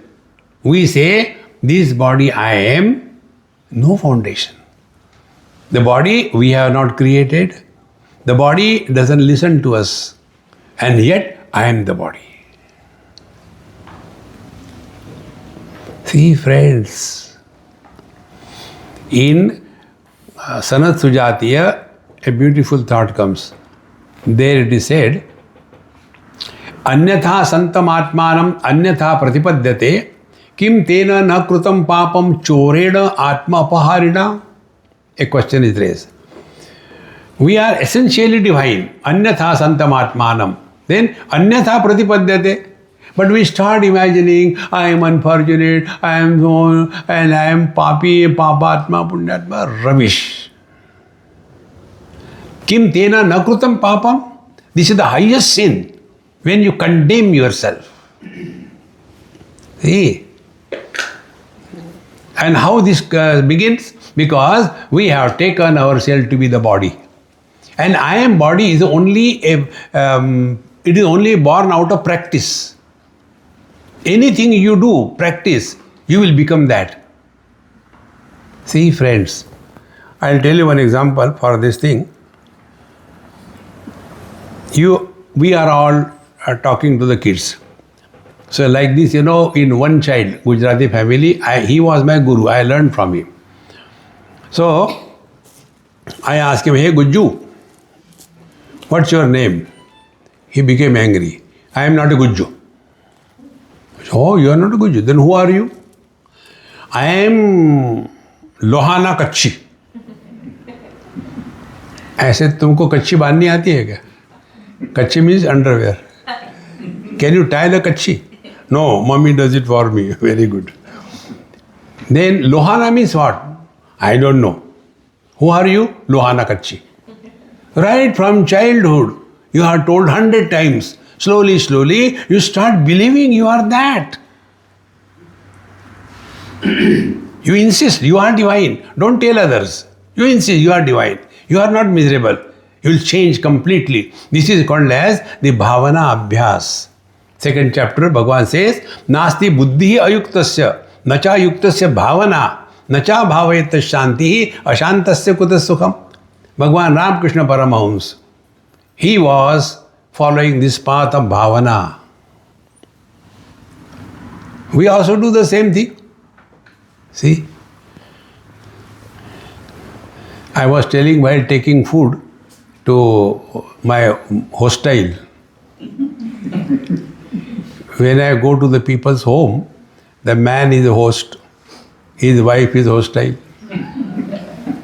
S1: we say this body I am? No foundation. The body we have not created, The body doesn't listen to us, and yet I am the body. See, friends, in Sanat Sujatiya, a beautiful thought comes. There it is said, Anyatha santam atmanam anyatha pratipadyate kim tena na krutam papam chorena atma apaharina. A question is raised. We are essentially divine. Anyatha santam atmanam. Then anyatha pratipadyate. But we start imagining, I am unfortunate, I am so, and I am papi, papatma, punyatma, rubbish. Kim tena na krutam papam. This is the highest sin. When you condemn yourself. See? And how this begins? Because we have taken ourselves to be the body. And I am body is only it is only born out of practice. Anything you do, practice, you will become that. See, friends, I'll tell you one example for this thing. We are all talking to the kids. So like this, in one child, Gujarati family, he was my guru. I learned from him. So I asked him, hey Gujju, what's your name? He became angry. I am not a Gujju. Oh, you are not a Gujju. Then who are you? I am Lohana Kachchi. ऐसे तुमको कच्ची बांधनी आती है क्या? Kachchi means underwear. Can you tie the kachchi? No, mommy does it for me. Very good. Then Lohana means what? I don't know. Who are you? Lohana Kachchi. Right from childhood, you are told 100 times. Slowly, you start believing you are that. You insist you are divine. Don't tell others. You insist you are divine. You are not miserable. You will change completely. This is called as the Bhavana Abhyas. Second chapter, Bhagavan says, Nasti buddhi ayuktasya, nacha yuktasya bhavana, nacha bhavayata shanti, ashantasya kutas sukham. Bhagavan Ramakrishna Paramahams, he was following this path of bhavana. We also do the same thing. See? I was telling while taking food to my hostile. When I go to the people's home, the man is a host, his wife is hostile,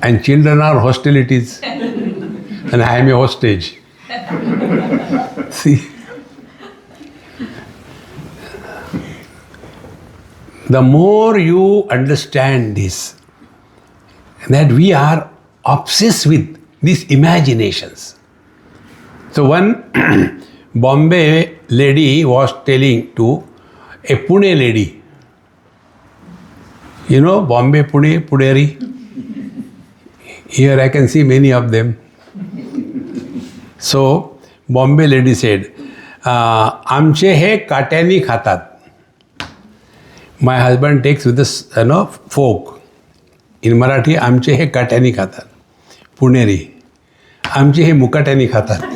S1: and children are hostilities, and I am a hostage. See? The more you understand this, that we are obsessed with these imaginations. So one Bombay lady was telling to a Pune lady, Bombay, Pune, Puneri. Here I can see many of them. So Bombay lady said, आमचे हे काट्यानी खातात. My husband takes with this fork. In Marathi, आमचे हे काट्यानी खातात. पुणेरी, आमचे हे मुकाट्यानी खातात.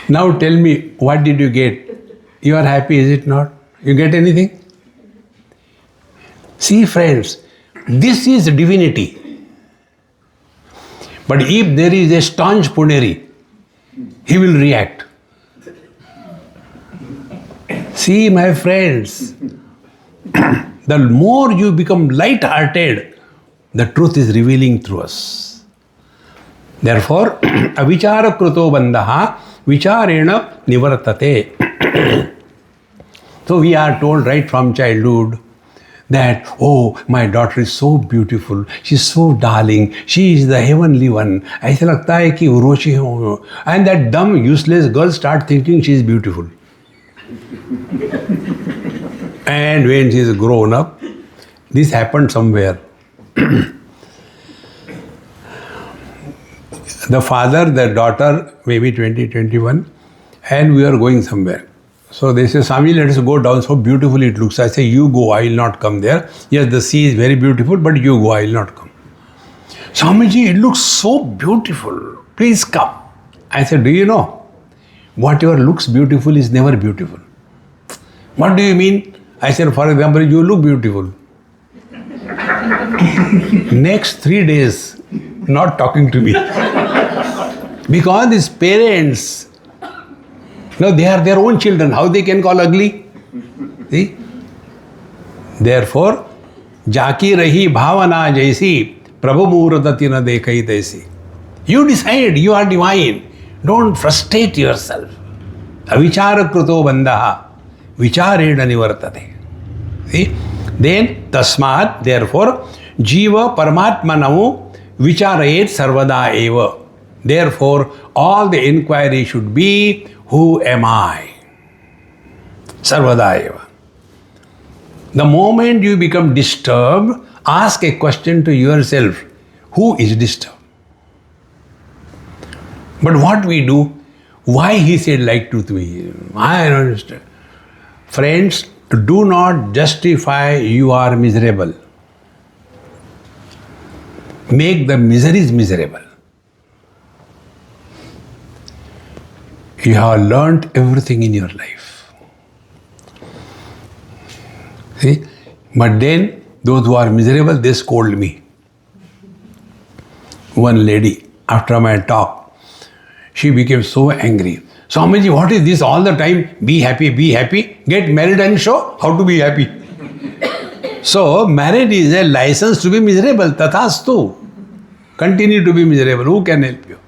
S1: Now tell me, what did you get? You are happy, is it not? You get anything? See, friends, this is divinity. But if there is a staunch Puneri, he will react. See, my friends, the more you become light-hearted, the truth is revealing through us. Therefore, avichara kruto bandhaha vicharena nivartate. So we are told right from childhood that, oh, my daughter is so beautiful, she is so darling, she is the heavenly one. ऐसा लगता है कि उर्वशी हो. And that dumb, useless girl start thinking she is beautiful. And when she is grown up, this happened somewhere. The father, the daughter, maybe 20, 21, and we are going somewhere. So they say, Swami, let us go down. So beautiful it looks. I say, you go, I will not come there. Yes, the sea is very beautiful, but you go, I will not come. Swamiji, it looks so beautiful. Please come. I said, do you know? Whatever looks beautiful is never beautiful. What do you mean? I said, for example, you look beautiful. Next 3 days, not talking to me. Because these parents, no, they are their own children. How they can call ugly? See? Therefore, Jaki rahi bhavana jaisi, Prabhu muratati na dekhai taisi. You decide, you are divine. Don't frustrate yourself. Avichara kruto bandha, vichareda nivartate. See? Then, tasmat, therefore, jiva paramatmanamu vicharayet sarvada eva. Therefore, all the inquiry should be, who am I? Sarvada eva. The moment you become disturbed, ask a question to yourself, who is disturbed? But what we do, why he said like to me? I don't understand. Friends, do not justify you are miserable. Make the miseries miserable. You have learnt everything in your life. See? But then, those who are miserable, they scold me. One lady, after my talk, she became so angry. Swamiji, what is this all the time? Be happy, be happy. Get married and show how to be happy. So, marriage is a license to be miserable. Tathastu. Continue to be miserable. Who can help you?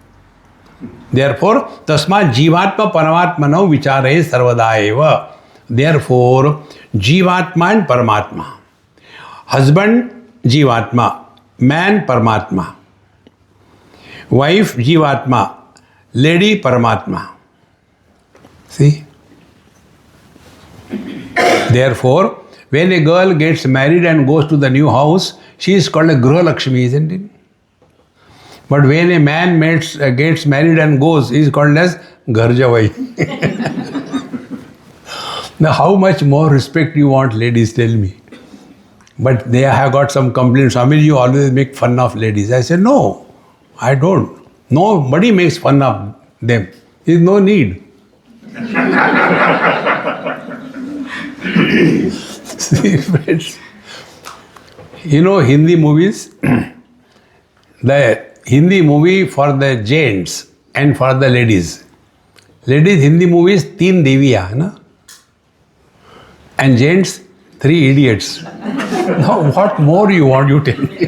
S1: Therefore, tasmat jivatma paramatmano vichare sarvada eva. Therefore, jivatma and paramatma. Husband, jivatma. Man, paramatma. Wife, jivatma. Lady, paramatma. See? Therefore, when a girl gets married and goes to the new house, she is called a Gruha Lakshmi, isn't it? But when a man gets married and goes, he is called as Ghar Jawai. Now, how much more respect you want, ladies, tell me. But they have got some complaints. Swamiji, you always make fun of ladies. I said, no, I don't. Nobody makes fun of them. There is no need. See, friends, you know Hindi movies? The Hindi movie for the gents and for the ladies. Ladies Hindi movies, 3 deviya, na? And gents, 3 idiots. Now what more you want, you tell me.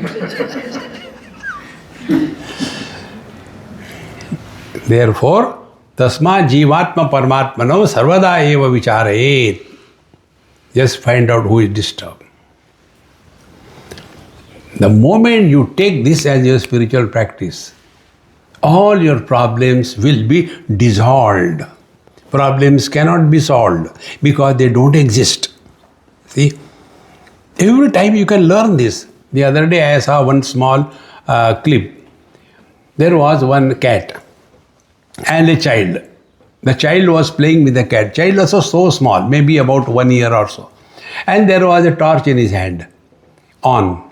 S1: Therefore, tasma jivatma paramatmano sarvada eva vicharayet. Just find out who is disturbed. The moment you take this as your spiritual practice, all your problems will be dissolved. Problems cannot be solved because they don't exist. See? Every time you can learn this. The other day I saw one small clip. There was one cat and a child. The child was playing with the cat. Child was so small, maybe about 1 year or so. And there was a torch in his hand, on.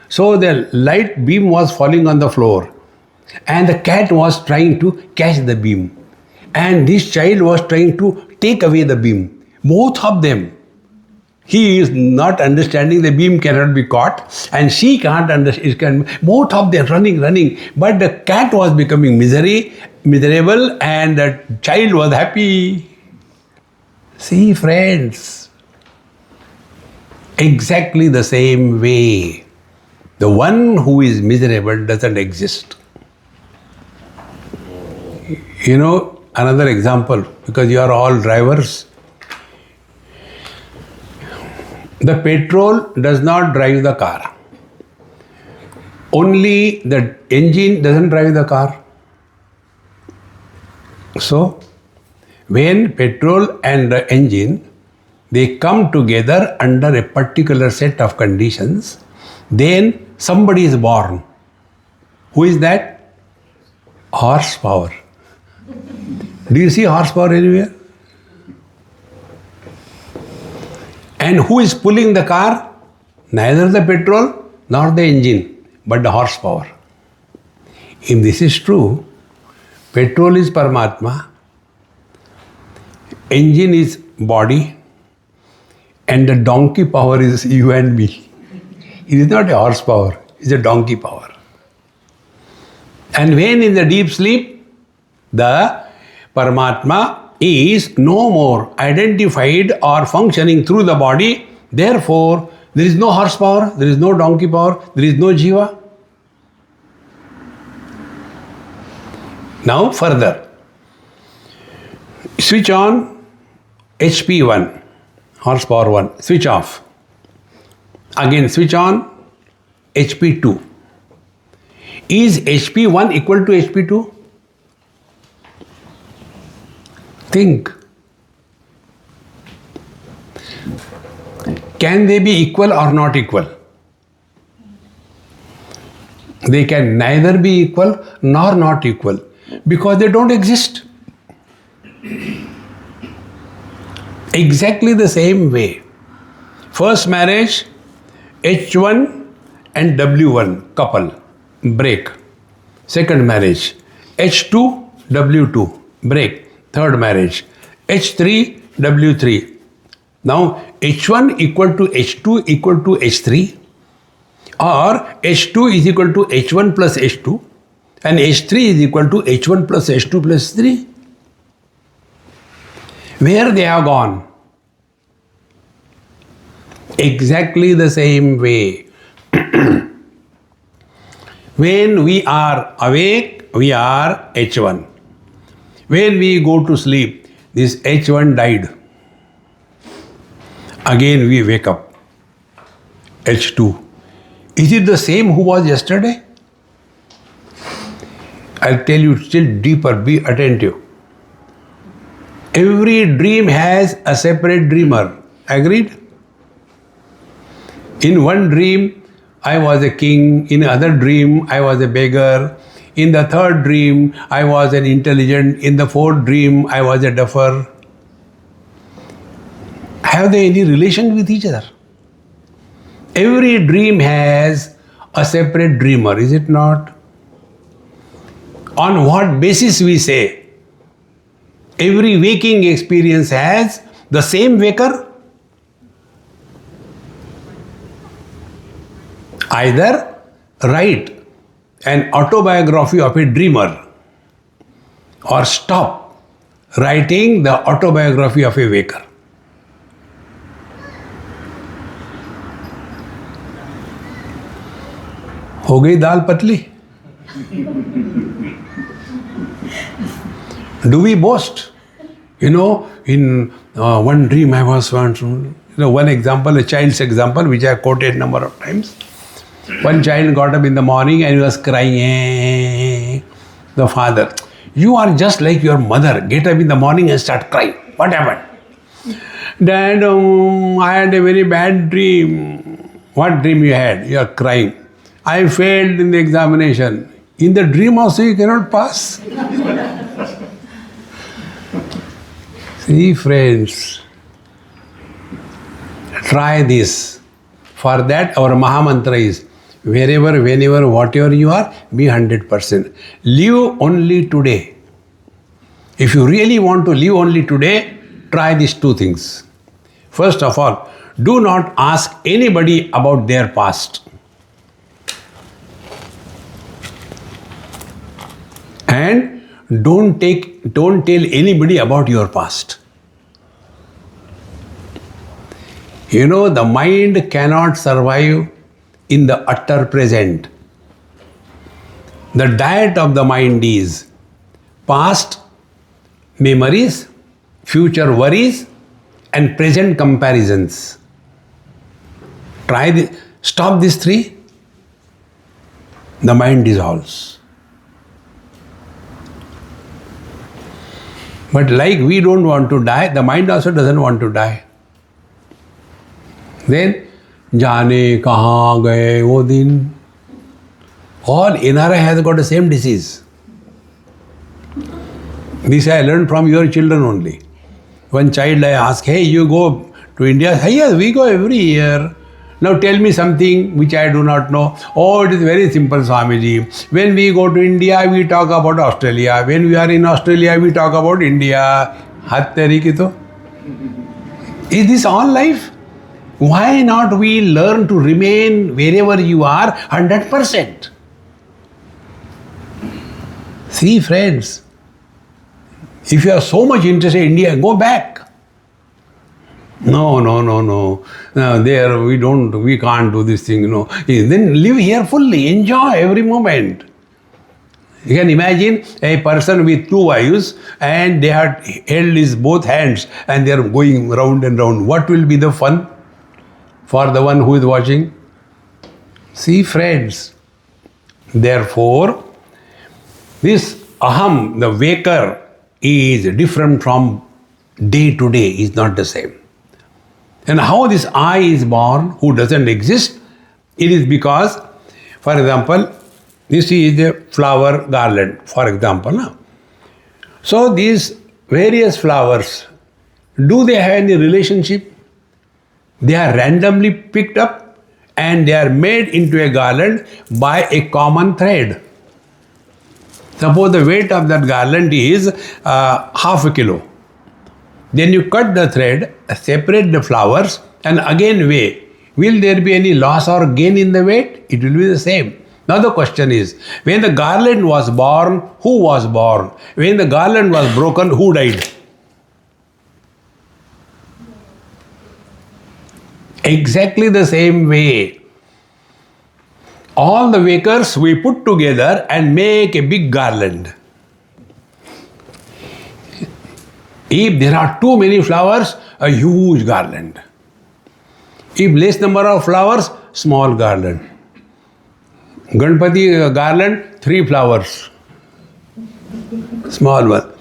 S1: So the light beam was falling on the floor. And the cat was trying to catch the beam. And this child was trying to take away the beam. Both of them. He is not understanding the beam cannot be caught. And she can't understand. Both of them running. But the cat was becoming miserable and the child was happy. See, friends, exactly the same way. The one who is miserable doesn't exist. You know, another example, because you are all drivers. The petrol does not drive the car. Only the engine doesn't drive the car. So, when petrol and the engine, they come together under a particular set of conditions, then somebody is born. Who is that? Horsepower. Do you see horsepower anywhere? And who is pulling the car? Neither the petrol nor the engine, but the horsepower. If this is true, petrol is Paramatma, engine is body, and the donkey power is you and me. It is not a horsepower, it is a donkey power. And when in the deep sleep, the Paramatma is no more identified or functioning through the body, therefore there is no horsepower, there is no donkey power, there is no jiva. Now further, switch on HP 1, horsepower 1, switch off. Again switch on HP 2. Is HP 1 equal to HP 2? Think. Can they be equal or not equal? They can neither be equal nor not equal because they don't exist. Exactly the same way. First marriage, H1 and W1 couple, break. Second marriage, H2, W2, break. Third marriage, H3, W3. Now H1 equal to H2 equal to H3, or H2 is equal to H1 plus H2, and H3 is equal to H1 plus H2 plus 3. Where they have gone? Exactly the same way. When we are awake, we are H1. When we go to sleep, this H1 died. Again we wake up, H2. Is it the same who was yesterday? I'll tell you still deeper, be attentive. Every dream has a separate dreamer. Agreed? In one dream, I was a king. In another dream, I was a beggar. In the third dream, I was an intelligent. In the fourth dream, I was a duffer. Have they any relation with each other? Every dream has a separate dreamer, is it not? On what basis we say every waking experience has the same waker? Either write an autobiography of a dreamer or stop writing the autobiography of a waker. हो गई दाल पतली? Do we boast? In one dream I was once, one example, a child's example, which I quoted a number of times. One child got up in the morning and he was crying. The father, you are just like your mother. Get up in the morning and start crying. What happened? Dad, I had a very bad dream. What dream you had? You are crying. I failed in the examination. In the dream also you cannot pass. See friends, try this. For that our Mahamantra is, wherever, whenever, whatever you are, be 100%. Live only today. If you really want to live only today, try these two things. First of all, do not ask anybody about their past. And don't tell anybody about your past. The mind cannot survive in the utter present. The diet of the mind is past memories, future worries, and present comparisons. Stop these three, the mind dissolves. But like we don't want to die, the mind also doesn't want to die. Then, जाने कहाँ गए वो दिन. All NRI has got the same disease. This I learned from your children only. One child I asked, hey, you go to India? Yes, we go every year. Now tell me something which I do not know. Oh, it is very simple, Swamiji. When we go to India, we talk about Australia. When we are in Australia, we talk about India. Hat teri ki to. Is this all life? Why not we learn to remain wherever you are 100%? See, friends, if you are so much interested in India, go back. No. There we can't do this thing, Then live here fully, enjoy every moment. You can imagine a person with two wives and they had held his both hands and they are going round and round. What will be the fun for the one who is watching? See, friends, therefore, this aham, the waker, is different from day to day, is not the same. And how this I is born, who doesn't exist, it is because, for example, this is a flower garland, for example. No? So these various flowers, do they have any relationship? They are randomly picked up and they are made into a garland by a common thread. Suppose the weight of that garland is half a kilo. Then you cut the thread, separate the flowers and again weigh. Will there be any loss or gain in the weight? It will be the same. Now the question is, when the garland was born, who was born? When the garland was broken, who died? Exactly the same way. All the wakers we put together and make a big garland. If there are too many flowers, a huge garland. If less number of flowers, small garland. Ganpati garland, 3 flowers. Small one.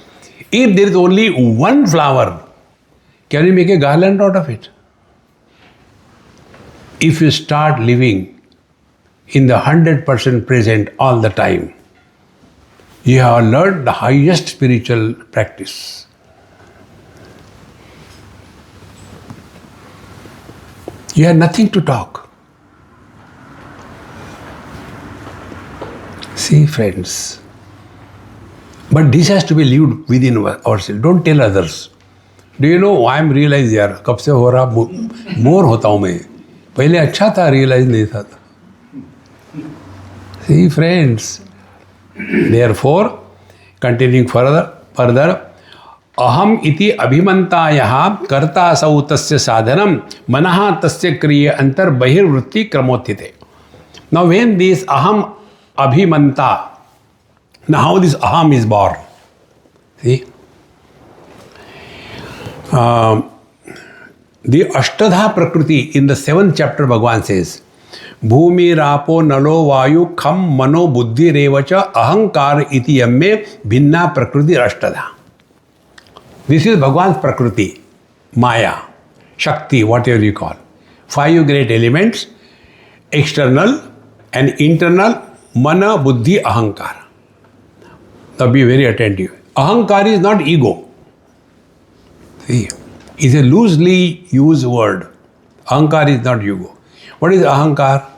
S1: If there is only one flower, can you make a garland out of it? If you start living in the 100% present all the time, you have learned the highest spiritual practice. You have nothing to talk. See, friends, but this has to be lived within ourselves. Don't tell others. Do you know, I am realized यार, कब से हो रहा, bore होता हूँ मैं. पहले अच्छा था, realize नहीं था. See, friends, therefore, continuing further, अहम इति अभिमन्तायः कर्ता असौ तस्य साधनम मनः तस्य क्रिय अंतर बहिर्वृत्ति क्रमोत्थिते. Now when this aham abhimanta, now how this aham is born? See? The Ashtadha Prakriti in the 7th chapter Bhagavan says, Bhumi rapo nalo vayu kham mano buddhi revacha ahankar iti yamme bhinna prakriti ashtadha. This is Bhagavan's Prakriti, Maya, Shakti, whatever you call. 5 great elements, external and internal, Mana, Buddhi, Ahankar. Now be very attentive. Ahankar is not ego. See, it's a loosely used word. Ahankar is not ego. What is Ahankar?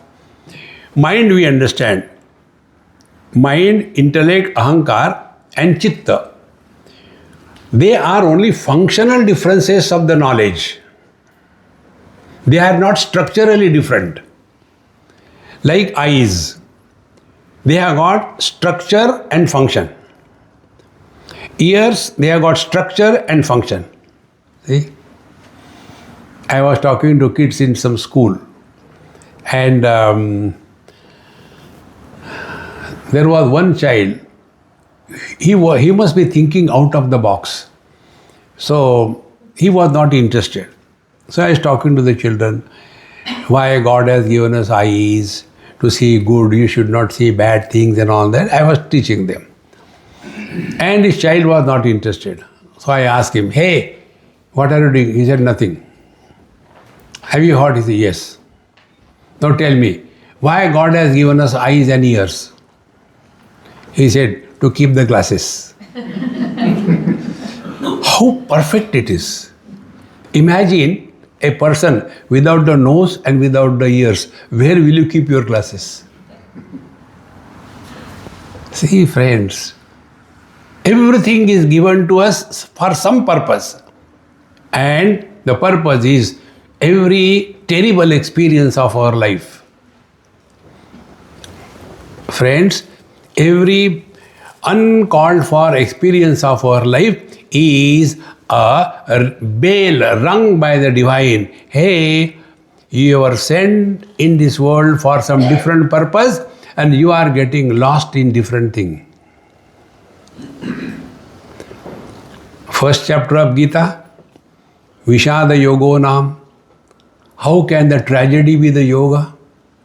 S1: Mind we understand. Mind, intellect, Ahankar and Chitta. They are only functional differences of the knowledge. They are not structurally different. Like eyes, they have got structure and function. Ears, they have got structure and function. See? I was talking to kids in some school and there was one child. He must be thinking out of the box. So he was not interested. So I was talking to the children, why God has given us eyes to see good, you should not see bad things and all that. I was teaching them. And his child was not interested. So I asked him, hey, what are you doing? He said, nothing. Have you heard? He said, yes. Now tell me, why God has given us eyes and ears? He said, to keep the glasses. How perfect it is. Imagine a person without the nose and without the ears, where will you keep your glasses? See, friends, everything is given to us for some purpose. And the purpose is every terrible experience of our life. Friends, every uncalled for experience of our life is a bell rung by the divine. Hey, you are sent in this world for some different purpose and you are getting lost in different thing. First chapter of Gita, Vishada Yogo Nam. How can the tragedy be the yoga?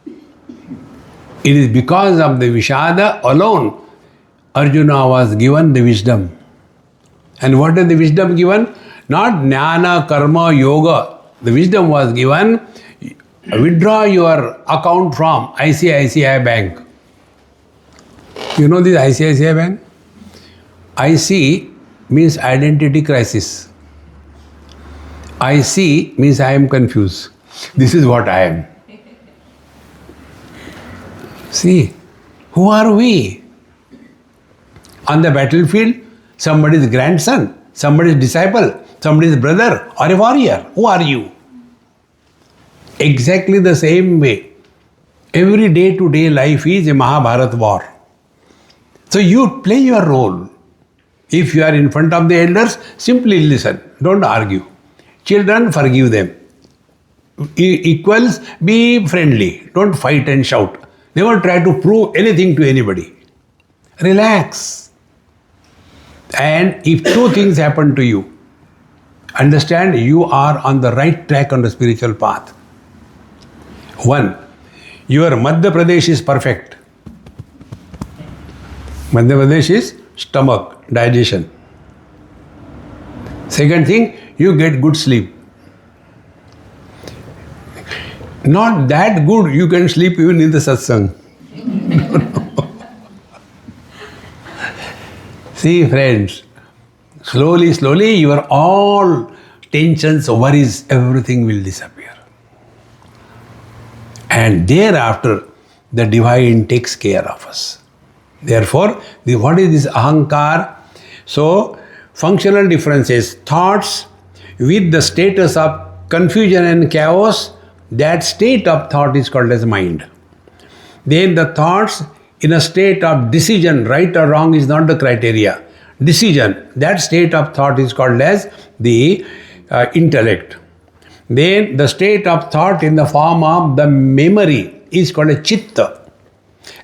S1: It is because of the Vishada alone Arjuna was given the wisdom. And what is the wisdom given? Not Jnana, Karma, Yoga. The wisdom was given, withdraw your account from ICICI Bank. You know this ICICI Bank? IC means identity crisis. IC means I am confused. This is what I am. See, who are we? On the battlefield, somebody's grandson, somebody's disciple, somebody's brother or a warrior. Who are you? Exactly the same way. Every day-to-day life is a Mahabharata war. So you play your role. If you are in front of the elders, simply listen. Don't argue. Children, forgive them. Equals, be friendly. Don't fight and shout. Never try to prove anything to anybody. Relax. And if two things happen to you, understand you are on the right track on the spiritual path. One, your Madhya Pradesh is perfect. Madhya Pradesh is stomach, digestion. Second thing, you get good sleep. Not that good, you can sleep even in the satsang. See, friends, slowly, your all tensions, worries, everything will disappear. And thereafter, the divine takes care of us. Therefore, what is this ahankar? So, functional differences, thoughts with the status of confusion and chaos, that state of thought is called as mind. Then the thoughts in a state of decision, right or wrong is not the criteria. Decision, that state of thought is called as the intellect. Then the state of thought in the form of the memory is called a chitta.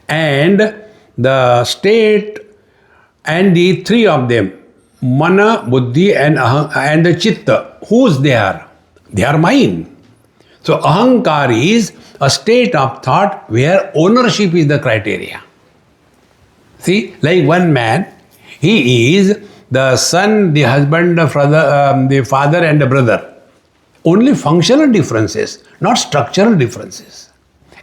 S1: And the state and the three of them, mana, buddhi and the chitta, whose they are? They are mine. So ahankar is a state of thought where ownership is the criteria. See, like one man, he is the son, the husband, the father and the brother. Only functional differences, not structural differences.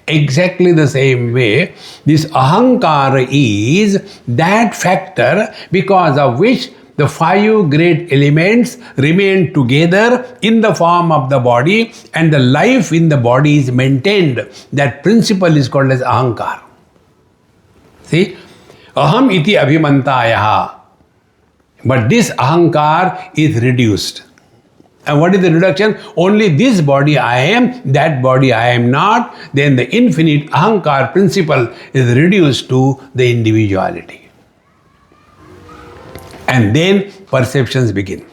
S1: Exactly the same way, this ahankara is that factor because of which the five great elements remain together in the form of the body and the life in the body is maintained. That principle is called as ahankar. See? Aham iti abhimantayaha. But this ahankar is reduced. And what is the reduction? Only this body I am, that body I am not. Then the infinite ahankar principle is reduced to the individuality. And then perceptions begin.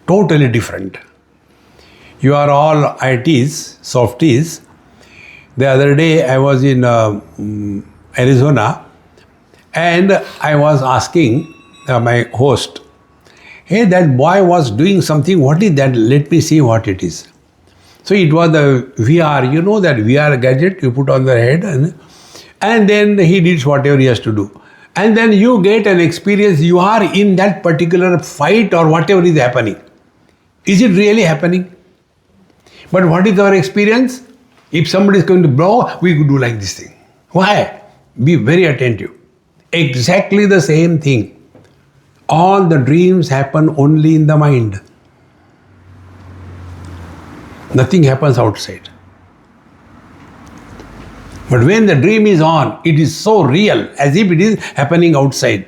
S1: Totally different. You are all ITs, softies. The other day I was in Arizona and I was asking my host, hey, that boy was doing something, what is that? Let me see what it is. So it was the VR, you know that VR gadget you put on the head and then he did whatever he has to do. And then you get an experience, you are in that particular fight or whatever is happening. Is it really happening? But what is our experience? If somebody is going to blow, we could do like this thing. Why? Be very attentive. Exactly the same thing. All the dreams happen only in the mind. Nothing happens outside. But when the dream is on, it is so real, as if it is happening outside.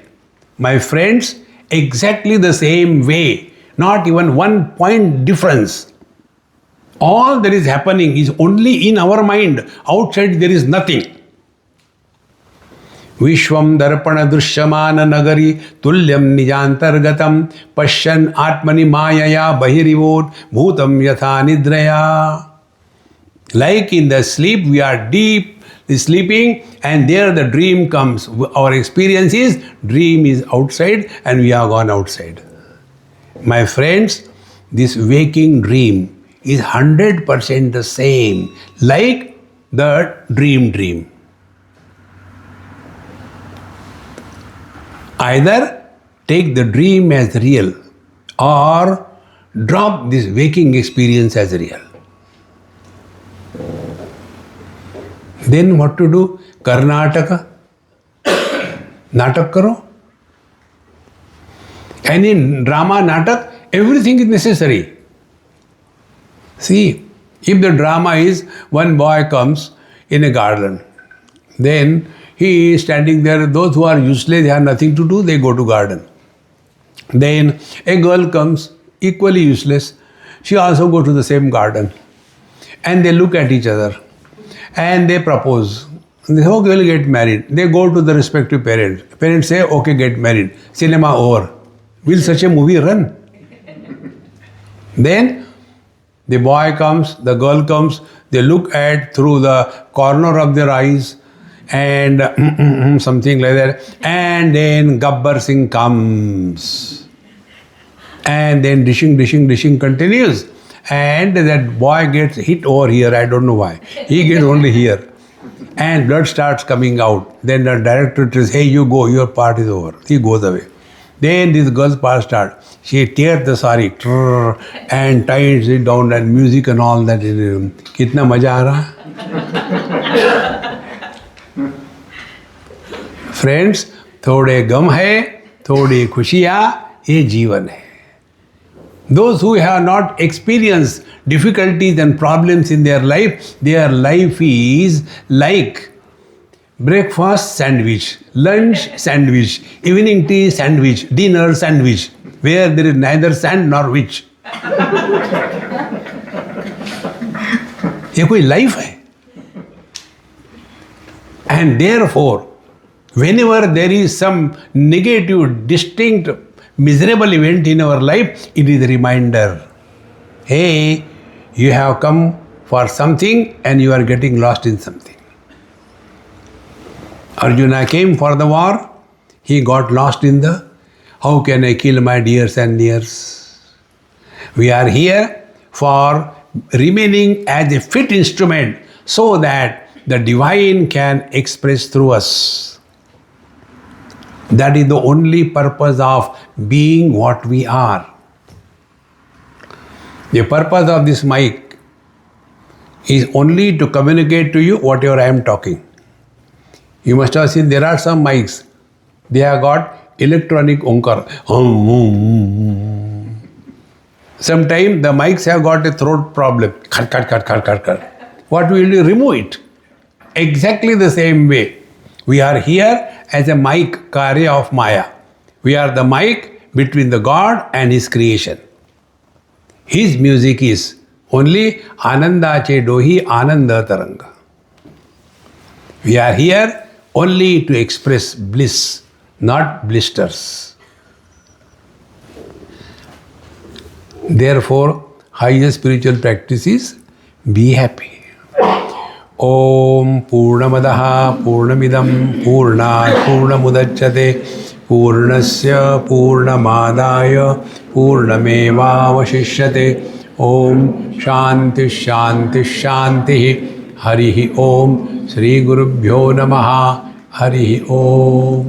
S1: My friends, exactly the same way, not even 1 point difference. All that is happening is only in our mind. Outside there is nothing. Vishwam darpana drishyamana nagari tulyam nijantargatam pashyan atmani mayaya bahirivot bhutam yatha nidraya. Like in the sleep, we are deep sleeping, and there the dream comes. Our experience is dream is outside and we have gone outside. My friends, this waking dream is 100% the same like the dream. Either take the dream as real or drop this waking experience as real. Then what to do? Karnataka. Natak karo. And in drama, natak, everything is necessary. See, if the drama is one boy comes in a garden, then he is standing there. Those who are useless, they have nothing to do, they go to garden. Then a girl comes, equally useless. She also go to the same garden. And they look at each other. And they propose. They say, okay, we'll get married. They go to the respective parents. Parents say, okay, get married. Cinema over. Will such a movie run? Then the boy comes, the girl comes, they look at through the corner of their eyes and something like that. And then Gabbar Singh comes. And then dishing continues. And that boy gets hit over here, I don't know why. He gets only here. And blood starts coming out. Then the director says, hey, you go, your part is over. He goes away. Then this girl's part starts. She tears the sari and ties it down and music and all that. Kitna maja aa raha? Friends, thode gam hai, thodi khushiyan, ye jeevan hai. Those who have not experienced difficulties and problems in their life is like breakfast sandwich, lunch sandwich, evening tea sandwich, dinner sandwich, where there is neither sand nor witch. ये कोई life है. And therefore, whenever there is some negative, distinct, miserable event in our life, it is a reminder. Hey, you have come for something and you are getting lost in something. Arjuna came for the war. He got lost in the, how can I kill my dears and nears? We are here for remaining as a fit instrument so that the divine can express through us. That is the only purpose of being what we are. The purpose of this mic is only to communicate to you whatever I am talking. You must have seen there are some mics. They have got electronic onkar. Sometimes the mics have got a throat problem. What will you remove it? Exactly the same way. We are here as a mic, karya of Maya. We are the mic between the God and His creation. His music is only Ananda che dohi Ananda taranga. We are here only to express bliss, not blisters. Therefore, highest spiritual practice is be happy. Om Purnamadaha Purnamidam Purnat Purnamudachyate Purnasya Purnamadaya Purnamevavashishyate. Om Shanti Shanti Shanti. Harihi Om. Shri Gurubhyo Namaha. Harihi Om.